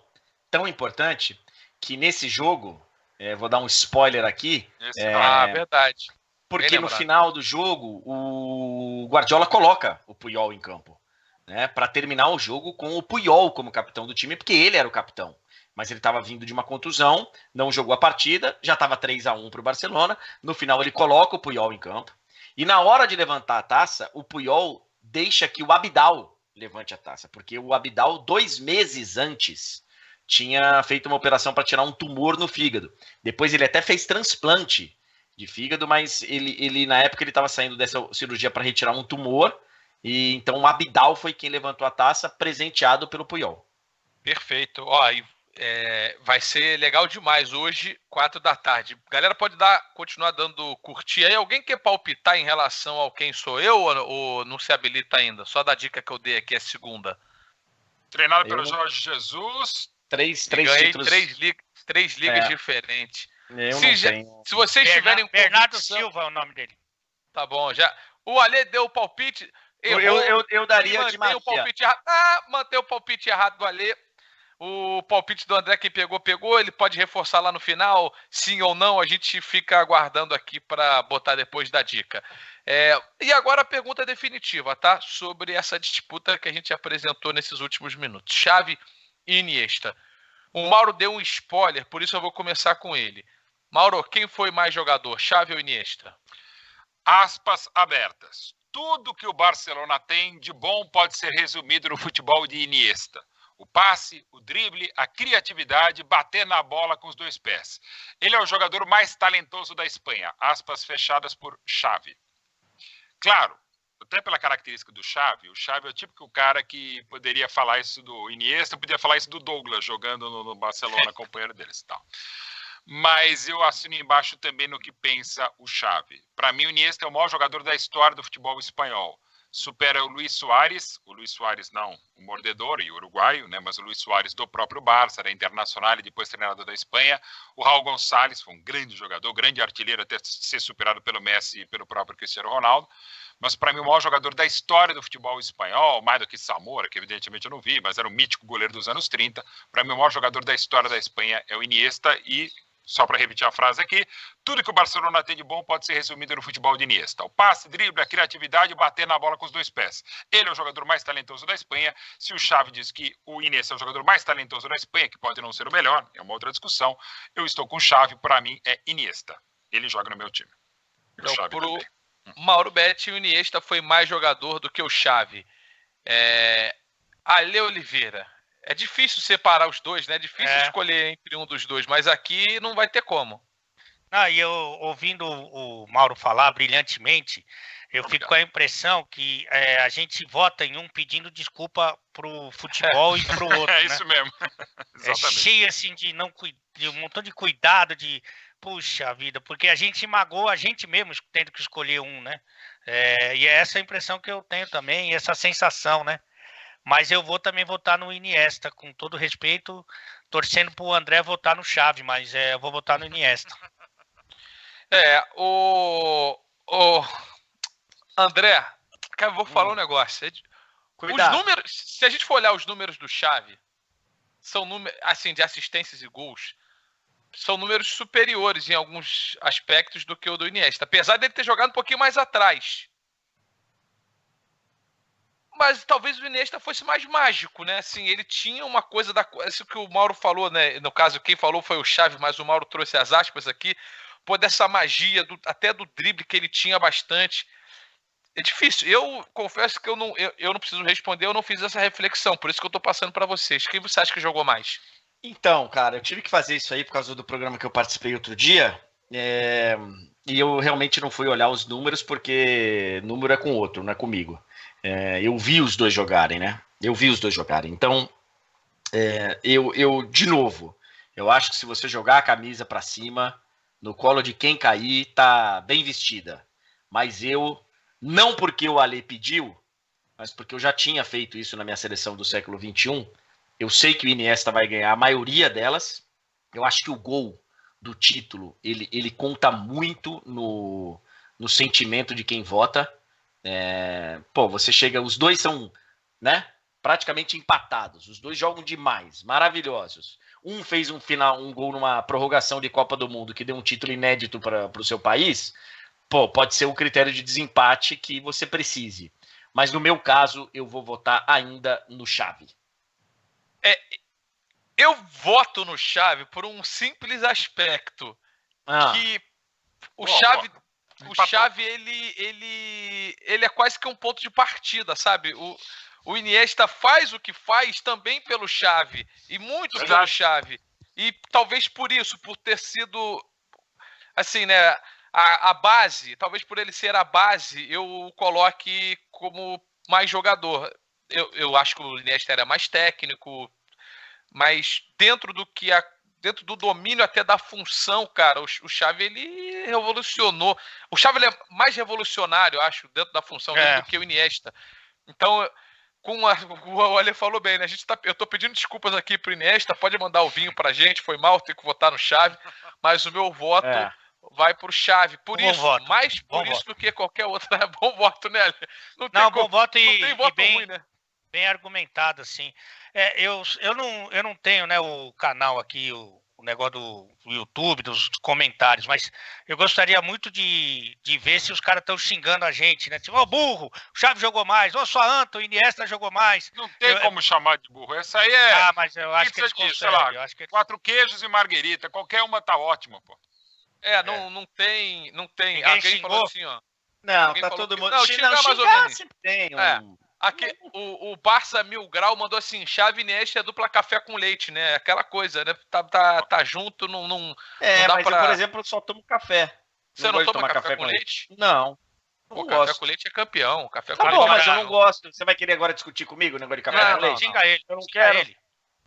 tão importante, que nesse jogo, vou dar um spoiler aqui. Verdade. Porque no final do jogo, o Guardiola coloca o Puyol em campo, né, para terminar o jogo com o Puyol como capitão do time, porque ele era o capitão. Mas ele estava vindo de uma contusão, não jogou a partida, já estava 3-1 para o Barcelona. No final ele coloca o Puyol em campo. E na hora de levantar a taça, o Puyol deixa que o Abidal levante a taça, porque o Abidal, 2 meses antes, tinha feito uma operação para tirar um tumor no fígado. Depois ele até fez transplante de fígado, mas ele na época ele estava saindo dessa cirurgia para retirar um tumor, e então o Abidal foi quem levantou a taça, presenteado pelo Puyol. Perfeito. Ó, vai ser legal demais hoje, 4 da tarde. Galera, pode continuar dando curtir aí. Alguém quer palpitar em relação ao quem sou eu ou não se habilita ainda? Só da dica que eu dei aqui, é segunda. Treinado pelo Jorge Jesus. Três títulos. 3 ligas diferentes. Se vocês tiverem Bernardo Silva é o nome dele. Tá bom, já. O Ale deu o palpite. Eu daria de Maria. Mantém o palpite errado do Ale. O palpite do André, quem pegou. Ele pode reforçar lá no final, sim ou não. A gente fica aguardando aqui para botar depois da dica. E agora a pergunta definitiva, tá? Sobre essa disputa que a gente apresentou nesses últimos minutos. Xavi e Iniesta. O Mauro deu um spoiler, por isso eu vou começar com ele. Mauro, quem foi mais jogador, Xavi ou Iniesta? Aspas abertas. Tudo que o Barcelona tem de bom pode ser resumido no futebol de Iniesta. O passe, o drible, a criatividade, bater na bola com os 2 pés. Ele é o jogador mais talentoso da Espanha. Aspas fechadas por Xavi. Claro, até pela característica do Xavi, o Xavi é o típico cara que poderia falar isso do Iniesta, poderia falar isso do Douglas, jogando no Barcelona, companheiro deles e tal. Mas eu assino embaixo também no que pensa o Xavi. Para mim, o Iniesta é o maior jogador da história do futebol espanhol. Supera o Luis Suárez não, o mordedor e o uruguaio, né, mas o Luis Suárez do próprio Barça, era internacional e depois treinador da Espanha. O Raul Gonçalves foi um grande jogador, grande artilheiro, até ser superado pelo Messi e pelo próprio Cristiano Ronaldo. Mas para mim o maior jogador da história do futebol espanhol, mais do que Zamora, que evidentemente eu não vi, mas era um mítico goleiro dos anos 30. Para mim o maior jogador da história da Espanha é o Iniesta e... Só para repetir a frase aqui, tudo que o Barcelona tem de bom pode ser resumido no futebol de Iniesta. O passe, drible, a criatividade, bater na bola com os 2 pés. Ele é o jogador mais talentoso da Espanha. Se o Xavi diz que o Iniesta é o jogador mais talentoso da Espanha, que pode não ser o melhor, é uma outra discussão, eu estou com o Xavi, para mim é Iniesta. Ele joga no meu time. Então, pro Mauro Betti, o Iniesta foi mais jogador do que o Xavi. Ale Oliveira. É difícil separar os dois, né? É difícil escolher entre um dos dois, mas aqui não vai ter como. E eu, ouvindo o Mauro falar brilhantemente, eu fico com a impressão que a gente vota em um pedindo desculpa pro futebol e pro outro, né? Isso mesmo. É cheio assim de um montão de cuidado, de puxa vida, porque a gente magoou a gente mesmo tendo que escolher um, né? E é essa a impressão que eu tenho também, essa sensação, né? Mas eu vou também votar no Iniesta, com todo respeito, torcendo pro André votar no Xavi, mas eu vou votar no Iniesta. André, eu vou falar um negócio. Os números, se a gente for olhar os números do Xavi, são números assim, de assistências e gols, são números superiores em alguns aspectos do que o do Iniesta, apesar dele ter jogado um pouquinho mais atrás. Mas talvez o Iniesta fosse mais mágico, né? Assim, ele tinha uma coisa isso que o Mauro falou, né? No caso, quem falou foi o Xavi, mas o Mauro trouxe as aspas aqui. Pô, dessa magia, até do drible que ele tinha bastante. É difícil. Eu confesso que eu não preciso responder, eu não fiz essa reflexão, por isso que eu tô passando para vocês. Quem você acha que jogou mais? Então, cara, eu tive que fazer isso aí por causa do programa que eu participei outro dia. E eu realmente não fui olhar os números, porque número é com outro, não é comigo. Eu vi os dois jogarem, né? Então, de novo, eu acho que se você jogar a camisa para cima, no colo de quem cair, tá bem vestida. Mas eu, não porque o Ale pediu, mas porque eu já tinha feito isso na minha seleção do século XXI, eu sei que o Iniesta vai ganhar a maioria delas. Eu acho que o gol do título, ele conta muito no sentimento de quem vota. Você chega, os dois são, né, praticamente empatados. Os dois jogam demais, maravilhosos. Um fez um gol numa prorrogação de Copa do Mundo que deu um título inédito para o seu país. Pode ser o critério de desempate que você precise. Mas no meu caso, eu vou votar ainda no Xavi. Eu voto no Xavi por um simples aspecto. Que o Xavi, ele é quase que um ponto de partida, sabe? O Iniesta faz o que faz também pelo Xavi. E muito pelo Xavi. E talvez por isso, por ter sido, assim, né, a base, talvez por ele ser a base, eu o coloque como mais jogador. Eu acho que o Iniesta era mais técnico, mas dentro do domínio até da função, cara, o Xavi, ele revolucionou. O Xavi, ele é mais revolucionário, eu acho, dentro da função dele do que o Iniesta. Então, o Ale falou bem, né? Eu tô pedindo desculpas aqui pro Iniesta, pode mandar o vinho pra gente, foi mal, tenho que votar no Xavi, mas o meu voto vai pro Xavi. Por Bom isso, voto. mais por Bom isso voto. do que qualquer outro. Bom voto, né, Ale? Bom voto não tem voto bem, ruim, né? bem argumentado, assim. Eu não tenho, né, o canal aqui, o negócio do YouTube, dos comentários, mas eu gostaria muito de ver se os caras estão xingando a gente, né? Tipo, burro, o Xavi jogou mais, só Anto, o Iniesta jogou mais. Não tem como chamar de burro. Essa aí mas eu acho que eles conseguem. Sei lá, 4 queijos e marguerita. Qualquer uma tá ótima, pô. Não tem. Ninguém Alguém xingou? falou assim, ó. Não, tá todo mundo... Não, xingar mais ou menos. Sempre tem Aqui, o Barça Mil Grau mandou assim: Xavi e Iniesta é dupla café com leite, né? Aquela coisa, né? Tá junto, não dá mas pra... eu, por exemplo, só tomo café. Você não toma café com leite? Não. Pô, café com leite é campeão. Café com Tá leite bom, mas eu não gosto. Você vai querer agora discutir comigo o negócio de café com leite? Xinga ele. Eu não quero.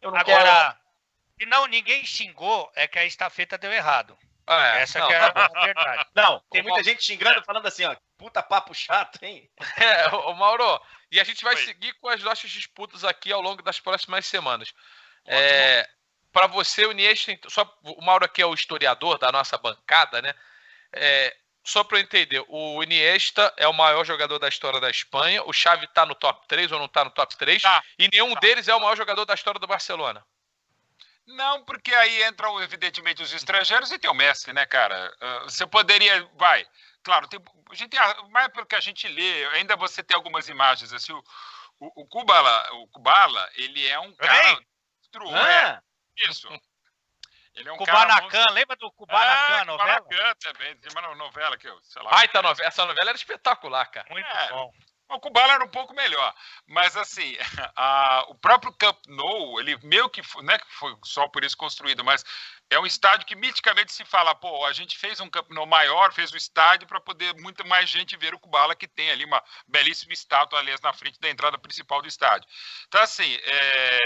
Eu não quero. Agora, se não ninguém xingou, é que a estafeta deu errado. Essa que é a verdade. Não, tem muita gente xingando, falando assim, ó, puta papo chato, hein? Ô Mauro, e a gente vai seguir com as nossas disputas aqui ao longo das próximas semanas. Para você, o Iniesta, o Mauro aqui é o historiador da nossa bancada, né? Só para eu entender, o Iniesta é o maior jogador da história da Espanha, o Xavi tá no top 3 ou não tá no top 3, e nenhum deles é o maior jogador da história do Barcelona. Não, porque aí entram, evidentemente, os estrangeiros e tem o Messi, né, cara? Você poderia... Claro, mais pelo que a gente lê, ainda você tem algumas imagens, assim, o Kubala, ele é um cara... Isso. Ele é um Kubanacan, lembra do Kubanacan, novela? Kubanacan também, tem uma novela que eu, sei lá... Essa novela era espetacular, cara. Muito bom. O Kubala era um pouco melhor, mas assim, o próprio Camp Nou, ele meio que, não é que foi só por isso construído, mas é um estádio que miticamente se fala, a gente fez um Camp Nou maior, fez o estádio para poder muito mais gente ver o Kubala, que tem ali uma belíssima estátua, aliás, na frente da entrada principal do estádio. Então assim,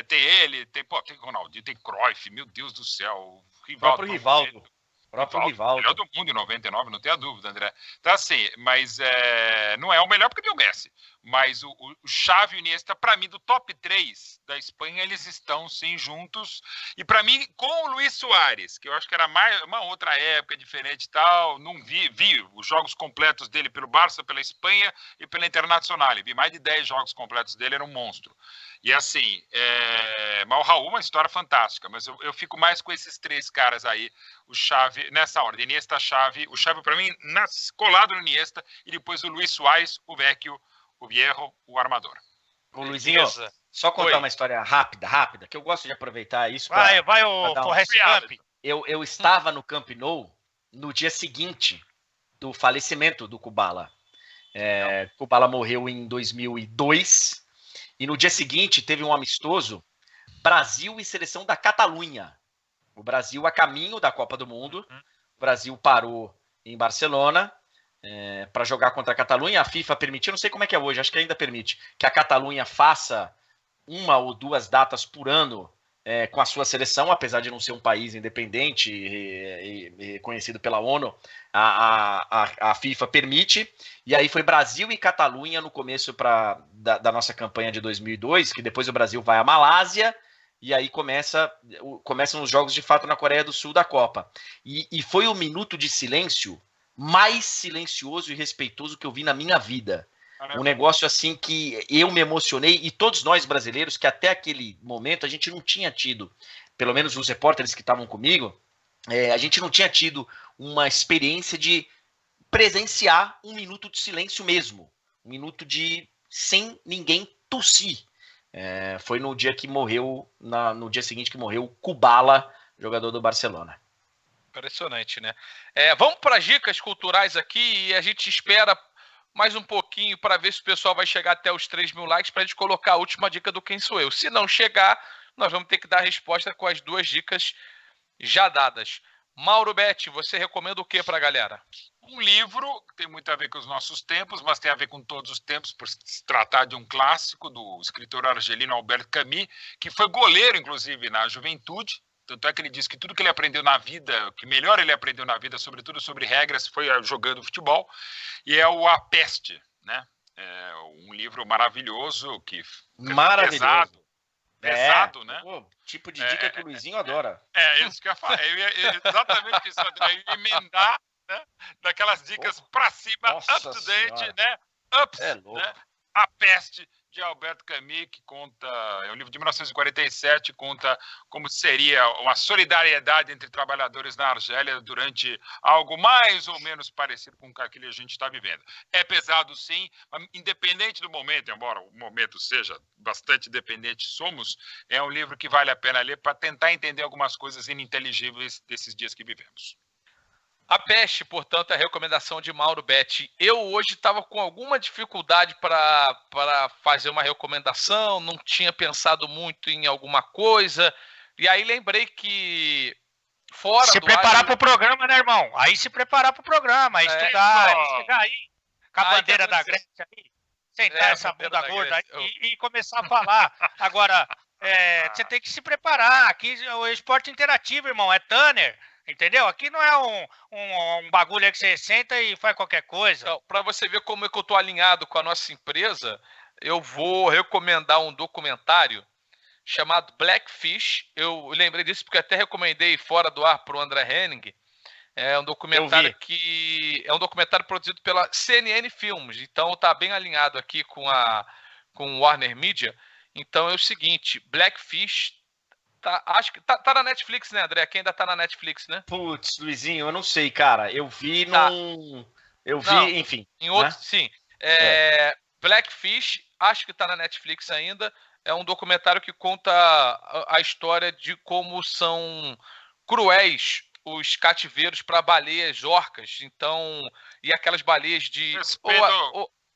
tem ele, tem Ronaldinho, tem Cruyff, meu Deus do céu, Rivaldo. Melhor do mundo em 99, não tenha dúvida, André. Então, assim, mas não é o melhor porque tem o Messi. Mas o Xavi e o Iniesta, para mim, do top 3 da Espanha, eles estão, sim, juntos. E para mim, com o Luis Suárez, que eu acho que era mais uma outra época diferente e tal, não vi os jogos completos dele pelo Barça, pela Espanha e pela Internacional. Vi mais de 10 jogos completos dele, era um monstro. E assim, mas o Raul é uma história fantástica, mas eu fico mais com esses 3 caras aí, o Xavi, nessa ordem, Iniesta, Xavi, o Xavi para mim, colado no Iniesta, e depois o Luis Suárez, o Vecchio, o Viejo, o armador. Ô Luizinho, só contar uma história rápida, que eu gosto de aproveitar isso. Vai o Forrest Gump. Eu estava no Camp Nou no dia seguinte do falecimento do Kubala. Kubala morreu em 2002, e no dia seguinte teve um amistoso Brasil e seleção da Catalunha. O Brasil a caminho da Copa do Mundo. O Brasil parou em Barcelona para jogar contra a Catalunha. A FIFA permitiu, não sei como é que é hoje, acho que ainda permite, que a Catalunha faça 1 ou 2 datas por ano com a sua seleção, apesar de não ser um país independente e reconhecido pela ONU, a FIFA permite. E aí foi Brasil e Catalunha no começo da nossa campanha de 2002, que depois o Brasil vai à Malásia, e aí começam os jogos de fato na Coreia do Sul da Copa. E foi o minuto de silêncio mais silencioso e respeitoso que eu vi na minha vida. Um negócio assim que eu me emocionei, e todos nós brasileiros, que até aquele momento a gente não tinha tido, pelo menos os repórteres que estavam comigo, a gente não tinha tido uma experiência de presenciar um minuto de silêncio mesmo. Um minuto sem ninguém tossir. Foi no dia que morreu, no dia seguinte que morreu o Kubala, jogador do Barcelona. Impressionante, né? Vamos para as dicas culturais aqui e a gente espera mais um pouquinho para ver se o pessoal vai chegar até os 3.000 likes para a gente colocar a última dica do Quem Sou Eu. Se não chegar, nós vamos ter que dar a resposta com as 2 dicas já dadas. Mauro Betti, você recomenda o que para a galera? Um livro que tem muito a ver com os nossos tempos, mas tem a ver com todos os tempos, por se tratar de um clássico do escritor argelino Albert Camus, que foi goleiro, inclusive, na juventude. Tanto é que ele diz que tudo que ele aprendeu na vida, que melhor ele aprendeu na vida, sobretudo sobre regras, foi jogando futebol. E é o A Peste, né? É um livro maravilhoso, maravilhoso. Pesado, né? Pô, tipo de dica que o Luizinho adora. Isso que eu ia falar. Exatamente isso, André. Eu ia emendar, né? Daquelas dicas pra cima, up to date, né? Ups, né? A Peste, de Albert Camus, que conta, é um livro de 1947, conta como seria uma solidariedade entre trabalhadores na Argélia durante algo mais ou menos parecido com o que a gente está vivendo. É pesado, sim, mas independente do momento, embora o momento seja bastante dependente, é um livro que vale a pena ler para tentar entender algumas coisas ininteligíveis desses dias que vivemos. A Peste, portanto, é a recomendação de Mauro Betti. Eu hoje estava com alguma dificuldade para fazer uma recomendação, não tinha pensado muito em alguma coisa, e aí lembrei que fora se preparar para o programa, né, irmão? Aí se preparar para o programa, estudar aí, com a bandeira da Grécia aí, sentar essa bunda gorda aí e começar a falar. Agora, você tem que se preparar. Aqui o esporte interativo, irmão, é Tanner. Entendeu? Aqui não é um bagulho aí que você senta e faz qualquer coisa. Então, para você ver como é que eu estou alinhado com a nossa empresa, eu vou recomendar um documentário chamado Blackfish. Eu lembrei disso porque até recomendei fora do ar para o André Henning. É um documentário produzido pela CNN Films. Então está bem alinhado aqui com o Warner Media. Então é o seguinte, Blackfish... acho que tá na Netflix, né, André? Quem ainda tá na Netflix, né? Putz, Luizinho, eu não sei, cara. Eu vi enfim. Em outro, né? Sim. Blackfish, acho que tá na Netflix ainda. É um documentário que conta a história de como são cruéis os cativeiros para baleias orcas. Então, e aquelas baleias de...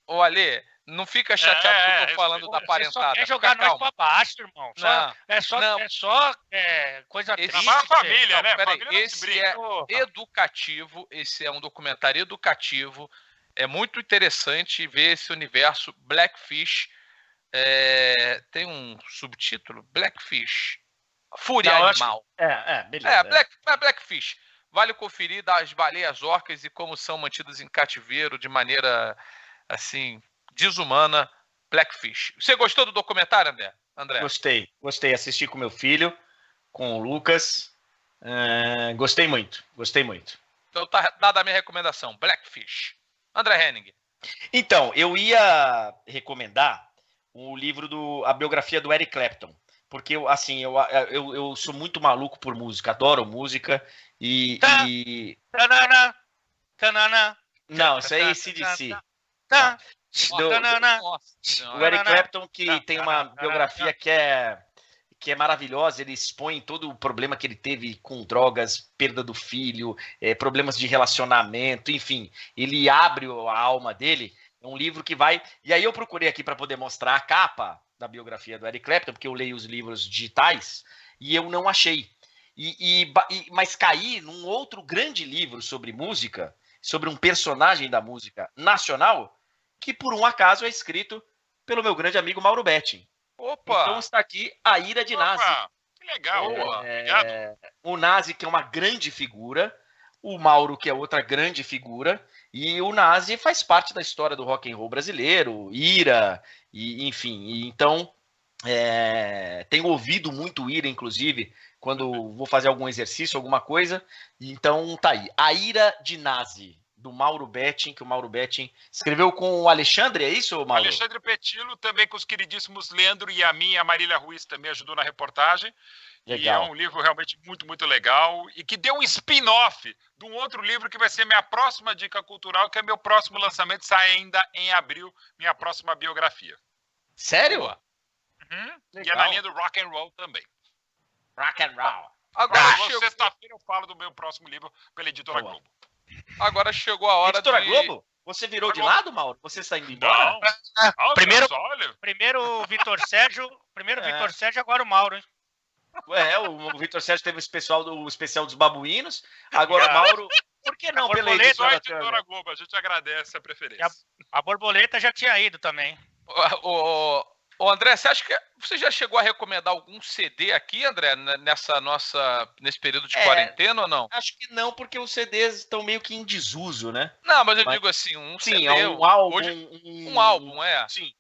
Ô, Ale... Não fica chateado que eu tô falando da parentada. Você só quer jogar nós pra baixo, irmão. Coisa triste. É uma família, né? Esse é educativo, esse é um documentário educativo. É muito interessante ver esse universo. Blackfish, tem um subtítulo? Blackfish. Fúria Animal. Beleza. Blackfish. Vale conferir das baleias orcas e como são mantidas em cativeiro de maneira, assim... desumana. Blackfish. Você gostou do documentário, André? Gostei. Assisti com meu filho, com o Lucas. Gostei muito. Então tá dada a minha recomendação. Blackfish. André Henning. Então, eu ia recomendar o livro a biografia do Eric Clapton. Porque, eu sou muito maluco por música. Adoro música. Não, isso aí é AC/DC. O Eric Clapton, que tem uma biografia que é maravilhosa. Ele expõe todo o problema que ele teve com drogas, perda do filho, problemas de relacionamento, enfim, ele abre a alma dele. É um livro que vai... E aí eu procurei aqui para poder mostrar a capa da biografia do Eric Clapton, porque eu leio os livros digitais, e eu não achei. Mas caí num outro grande livro sobre música, sobre um personagem da música nacional, que por um acaso é escrito pelo meu grande amigo Mauro Betti. Opa! Então está aqui A Ira de Nazi. Que legal, Boa. obrigado. O Nazi, que é uma grande figura, o Mauro, que é outra grande figura, e o Nazi faz parte da história do rock and roll brasileiro, Ira, e enfim. Então, tenho ouvido muito Ira, inclusive, quando vou fazer algum exercício, alguma coisa. Então, tá aí. A Ira de Nazi, do Mauro Betting, que o Mauro Betting escreveu com o Alexandre, é isso, Mauro? Alexandre Petilo, também com os queridíssimos Leandro e a Marília Ruiz também ajudou na reportagem. Legal. E é um livro realmente muito, muito legal e que deu um spin-off de um outro livro que vai ser minha próxima dica cultural, que é meu próximo lançamento, sai ainda em abril, minha próxima biografia. Sério? E é na linha do rock and roll também. Rock and roll. Agora, Sexta-feira eu falo do meu próximo livro pela Editora Boa. Globo. agora chegou a hora Editora de... Globo? Você virou de lado, Mauro? Você está indo embora? Não. Olha Primeiro- só, olha. Primeiro o Vitor Sérgio, Vitor Sérgio, agora o Mauro, hein? O Vitor Sérgio teve o especial dos babuínos. Agora o Mauro. Por que não pela borboleta, Só a editora Editora Turner? Globo, a gente agradece a preferência. A borboleta já tinha ido também. Ô, André, você acha que você já chegou a recomendar algum CD aqui, André, nesse período de quarentena ou não? Acho que não, porque os CDs estão meio que em desuso, né? Não, mas eu Mas- digo assim, um Sim, CD, é um álbum. um álbum, é. Sim.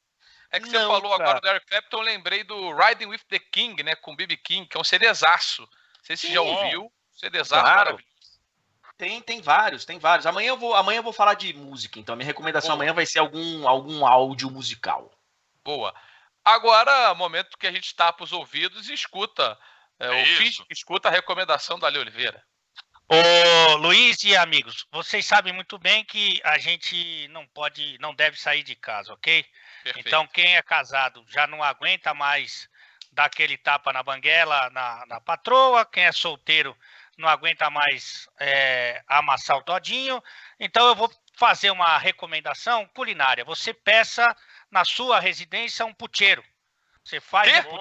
É que você Não, falou cara. agora do Eric Clapton, eu lembrei do Riding with the King, né, com B.B. King, que é um CDzaço. Não sei se você já Sim. ouviu, CDzaço Claro. maravilhoso. Tem vários. Amanhã eu vou falar de música, então minha recomendação Boa. amanhã vai ser algum áudio musical. Boa. Agora, momento que a gente tapa os ouvidos e escuta. O isso. feed que escuta a recomendação da Ale Oliveira. Ô, Luiz e amigos, vocês sabem muito bem que a gente não deve sair de casa, ok? Perfeito. Então, quem é casado já não aguenta mais dar aquele tapa na banguela, na patroa. Quem é solteiro não aguenta mais amassar o todinho. Então, eu vou fazer uma recomendação culinária. Você peça na sua residência um pucheiro. Você faz Quê? um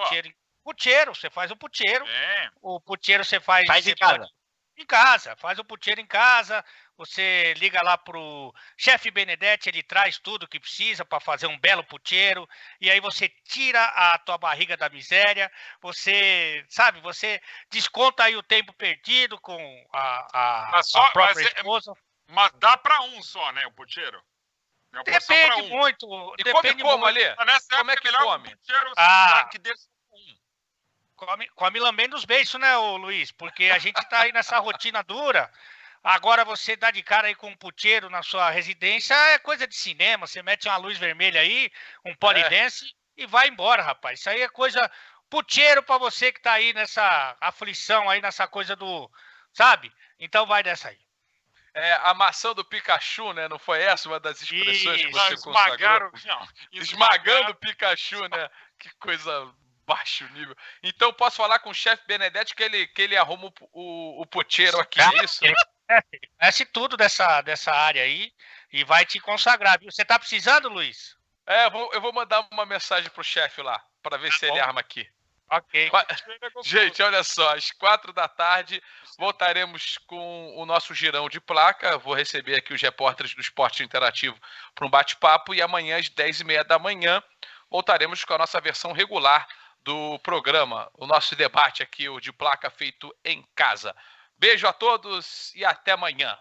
pucheiro. Você faz um pucheiro. É. O pucheiro você faz... Faz você em casa. Em casa, faz o pucheiro em casa, você liga lá pro chefe Benedetti, ele traz tudo que precisa para fazer um belo pucheiro, e aí você tira a tua barriga da miséria, você desconta aí o tempo perdido com a própria esposa. Mas dá pra um só, né, o pucheiro? É uma porção pra Depende um. muito. E depende come como, muito. Ale? Mas nessa Como é época que melhor come? um pucheiro que dê só um. Come lambendo os beiços, né, ô Luiz? Porque a gente tá aí nessa rotina dura. Agora você dá de cara aí com um pucheiro na sua residência, é coisa de cinema. Você mete uma luz vermelha aí, um polidense e vai embora, rapaz. Isso aí é coisa... Pucheiro pra você que tá aí nessa aflição aí, nessa coisa do... Sabe? Então vai dessa aí. A maçã do Pikachu, né? Não foi essa uma das expressões que Isso. você consagrou? Esmagaram Esmagando o Pikachu, né? Que coisa baixo nível. Então posso falar com o chefe Benedetti que ele arruma o pucheiro aqui, é isso? Ele conhece tudo dessa área aí e vai te consagrar, viu? Você tá precisando, Luiz? Eu vou mandar uma mensagem pro chefe lá, para ver se ele arma aqui. Ok. Gente, olha só, às 4 da tarde voltaremos com o nosso girão de placa. Vou receber aqui os repórteres do Esporte Interativo para um bate-papo e amanhã às 10h30 da manhã voltaremos com a nossa versão regular do programa, o nosso debate aqui, o de placa feito em casa. Beijo a todos e até amanhã.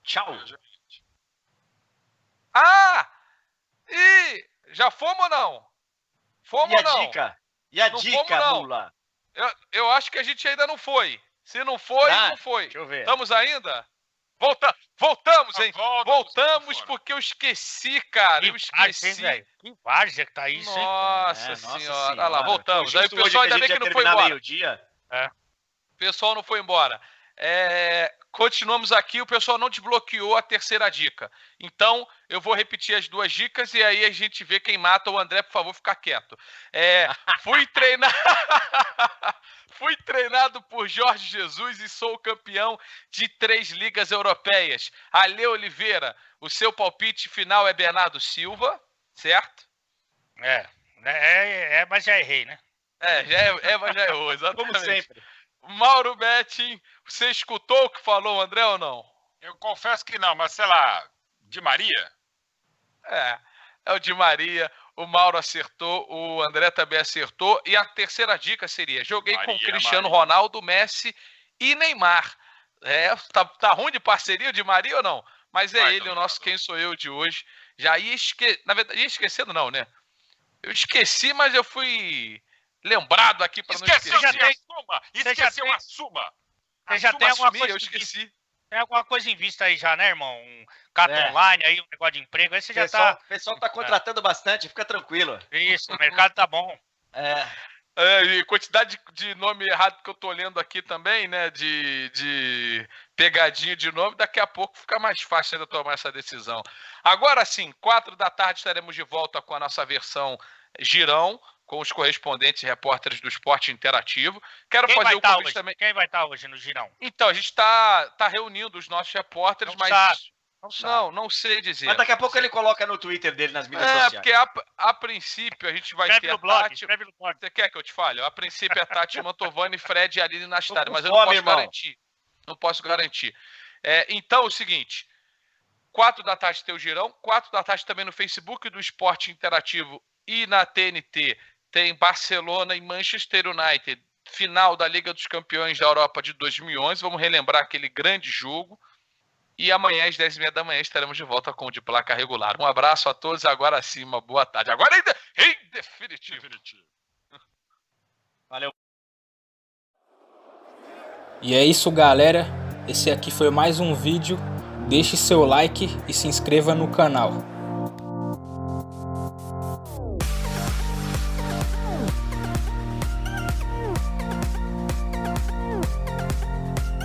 Tchau. E já fomos ou não? Fomos ou não? Dica? E a Não dica, fomos, não. Mula? Eu acho que a gente ainda não foi. Se não foi, não foi. Deixa eu ver. Estamos ainda? Voltamos, hein? Voltamos fora. porque eu esqueci, cara. Eu esqueci. Que várzea que tá isso, hein? Nossa senhora. Olha lá, voltamos. Foi Aí o justo hoje pessoal ainda a bem gente que ia não foi terminar embora. meio-dia. O pessoal não foi embora. Continuamos aqui, o pessoal não desbloqueou a terceira dica. Então, eu vou repetir as duas dicas e aí a gente vê quem mata. O André, por favor, fica quieto. Fui treinado por Jorge Jesus e sou campeão de 3 ligas europeias. Ale Oliveira, o seu palpite final é Bernardo Silva, certo? Mas já errei, né? Mas já errou, exatamente. Como sempre. Mauro Betting, você escutou o que falou o André ou não? Eu confesso que não, mas sei lá, de Maria? É o Di Maria. o Mauro acertou, o André também acertou. E a terceira dica seria: joguei com Cristiano Ronaldo, Messi e Neymar. Tá ruim de parceria de Maria ou não? Mas ele, o nosso Quem Sou Eu de hoje. Já ia na verdade, ia esquecendo não, né? Eu esqueci, mas eu fui lembrado aqui para não esquecer. Esqueceu a suma. Você já tem alguma coisa? Eu esqueci. Tem alguma coisa em vista aí já, né, irmão? Um cato online aí, um negócio de emprego. Aí você já tá. O pessoal tá contratando bastante, fica tranquilo. Isso, o mercado tá bom. E quantidade de nome errado que eu tô lendo aqui também, né? De pegadinha de nome, daqui a pouco fica mais fácil ainda tomar essa decisão. Agora sim, 4 da tarde estaremos de volta com a nossa versão Girão, com os correspondentes e repórteres do Esporte Interativo. Quero fazer o convite também. Quem vai estar hoje no Girão? Então, a gente está reunindo os nossos repórteres, não sei dizer. Mas daqui a pouco ele coloca no Twitter dele, nas mídias sociais. Porque a princípio a gente vai ter a Tati... Escreve no blog. Você quer que eu te fale? A princípio é a Tati Mantovani, Fred e Aline Nastari, mas eu não posso garantir. Não posso garantir. Então, é o seguinte, 4 da tarde tem o Girão, 4 da tarde também no Facebook do Esporte Interativo e na TNT tem Barcelona e Manchester United, final da Liga dos Campeões da Europa de 2011. Vamos relembrar aquele grande jogo. E amanhã, às 10h30 da manhã, estaremos de volta com o de placa regular. Um abraço a todos. Agora sim, uma boa tarde. Agora em definitivo. Valeu. E é isso, galera. Esse aqui foi mais um vídeo. Deixe seu like e se inscreva no canal.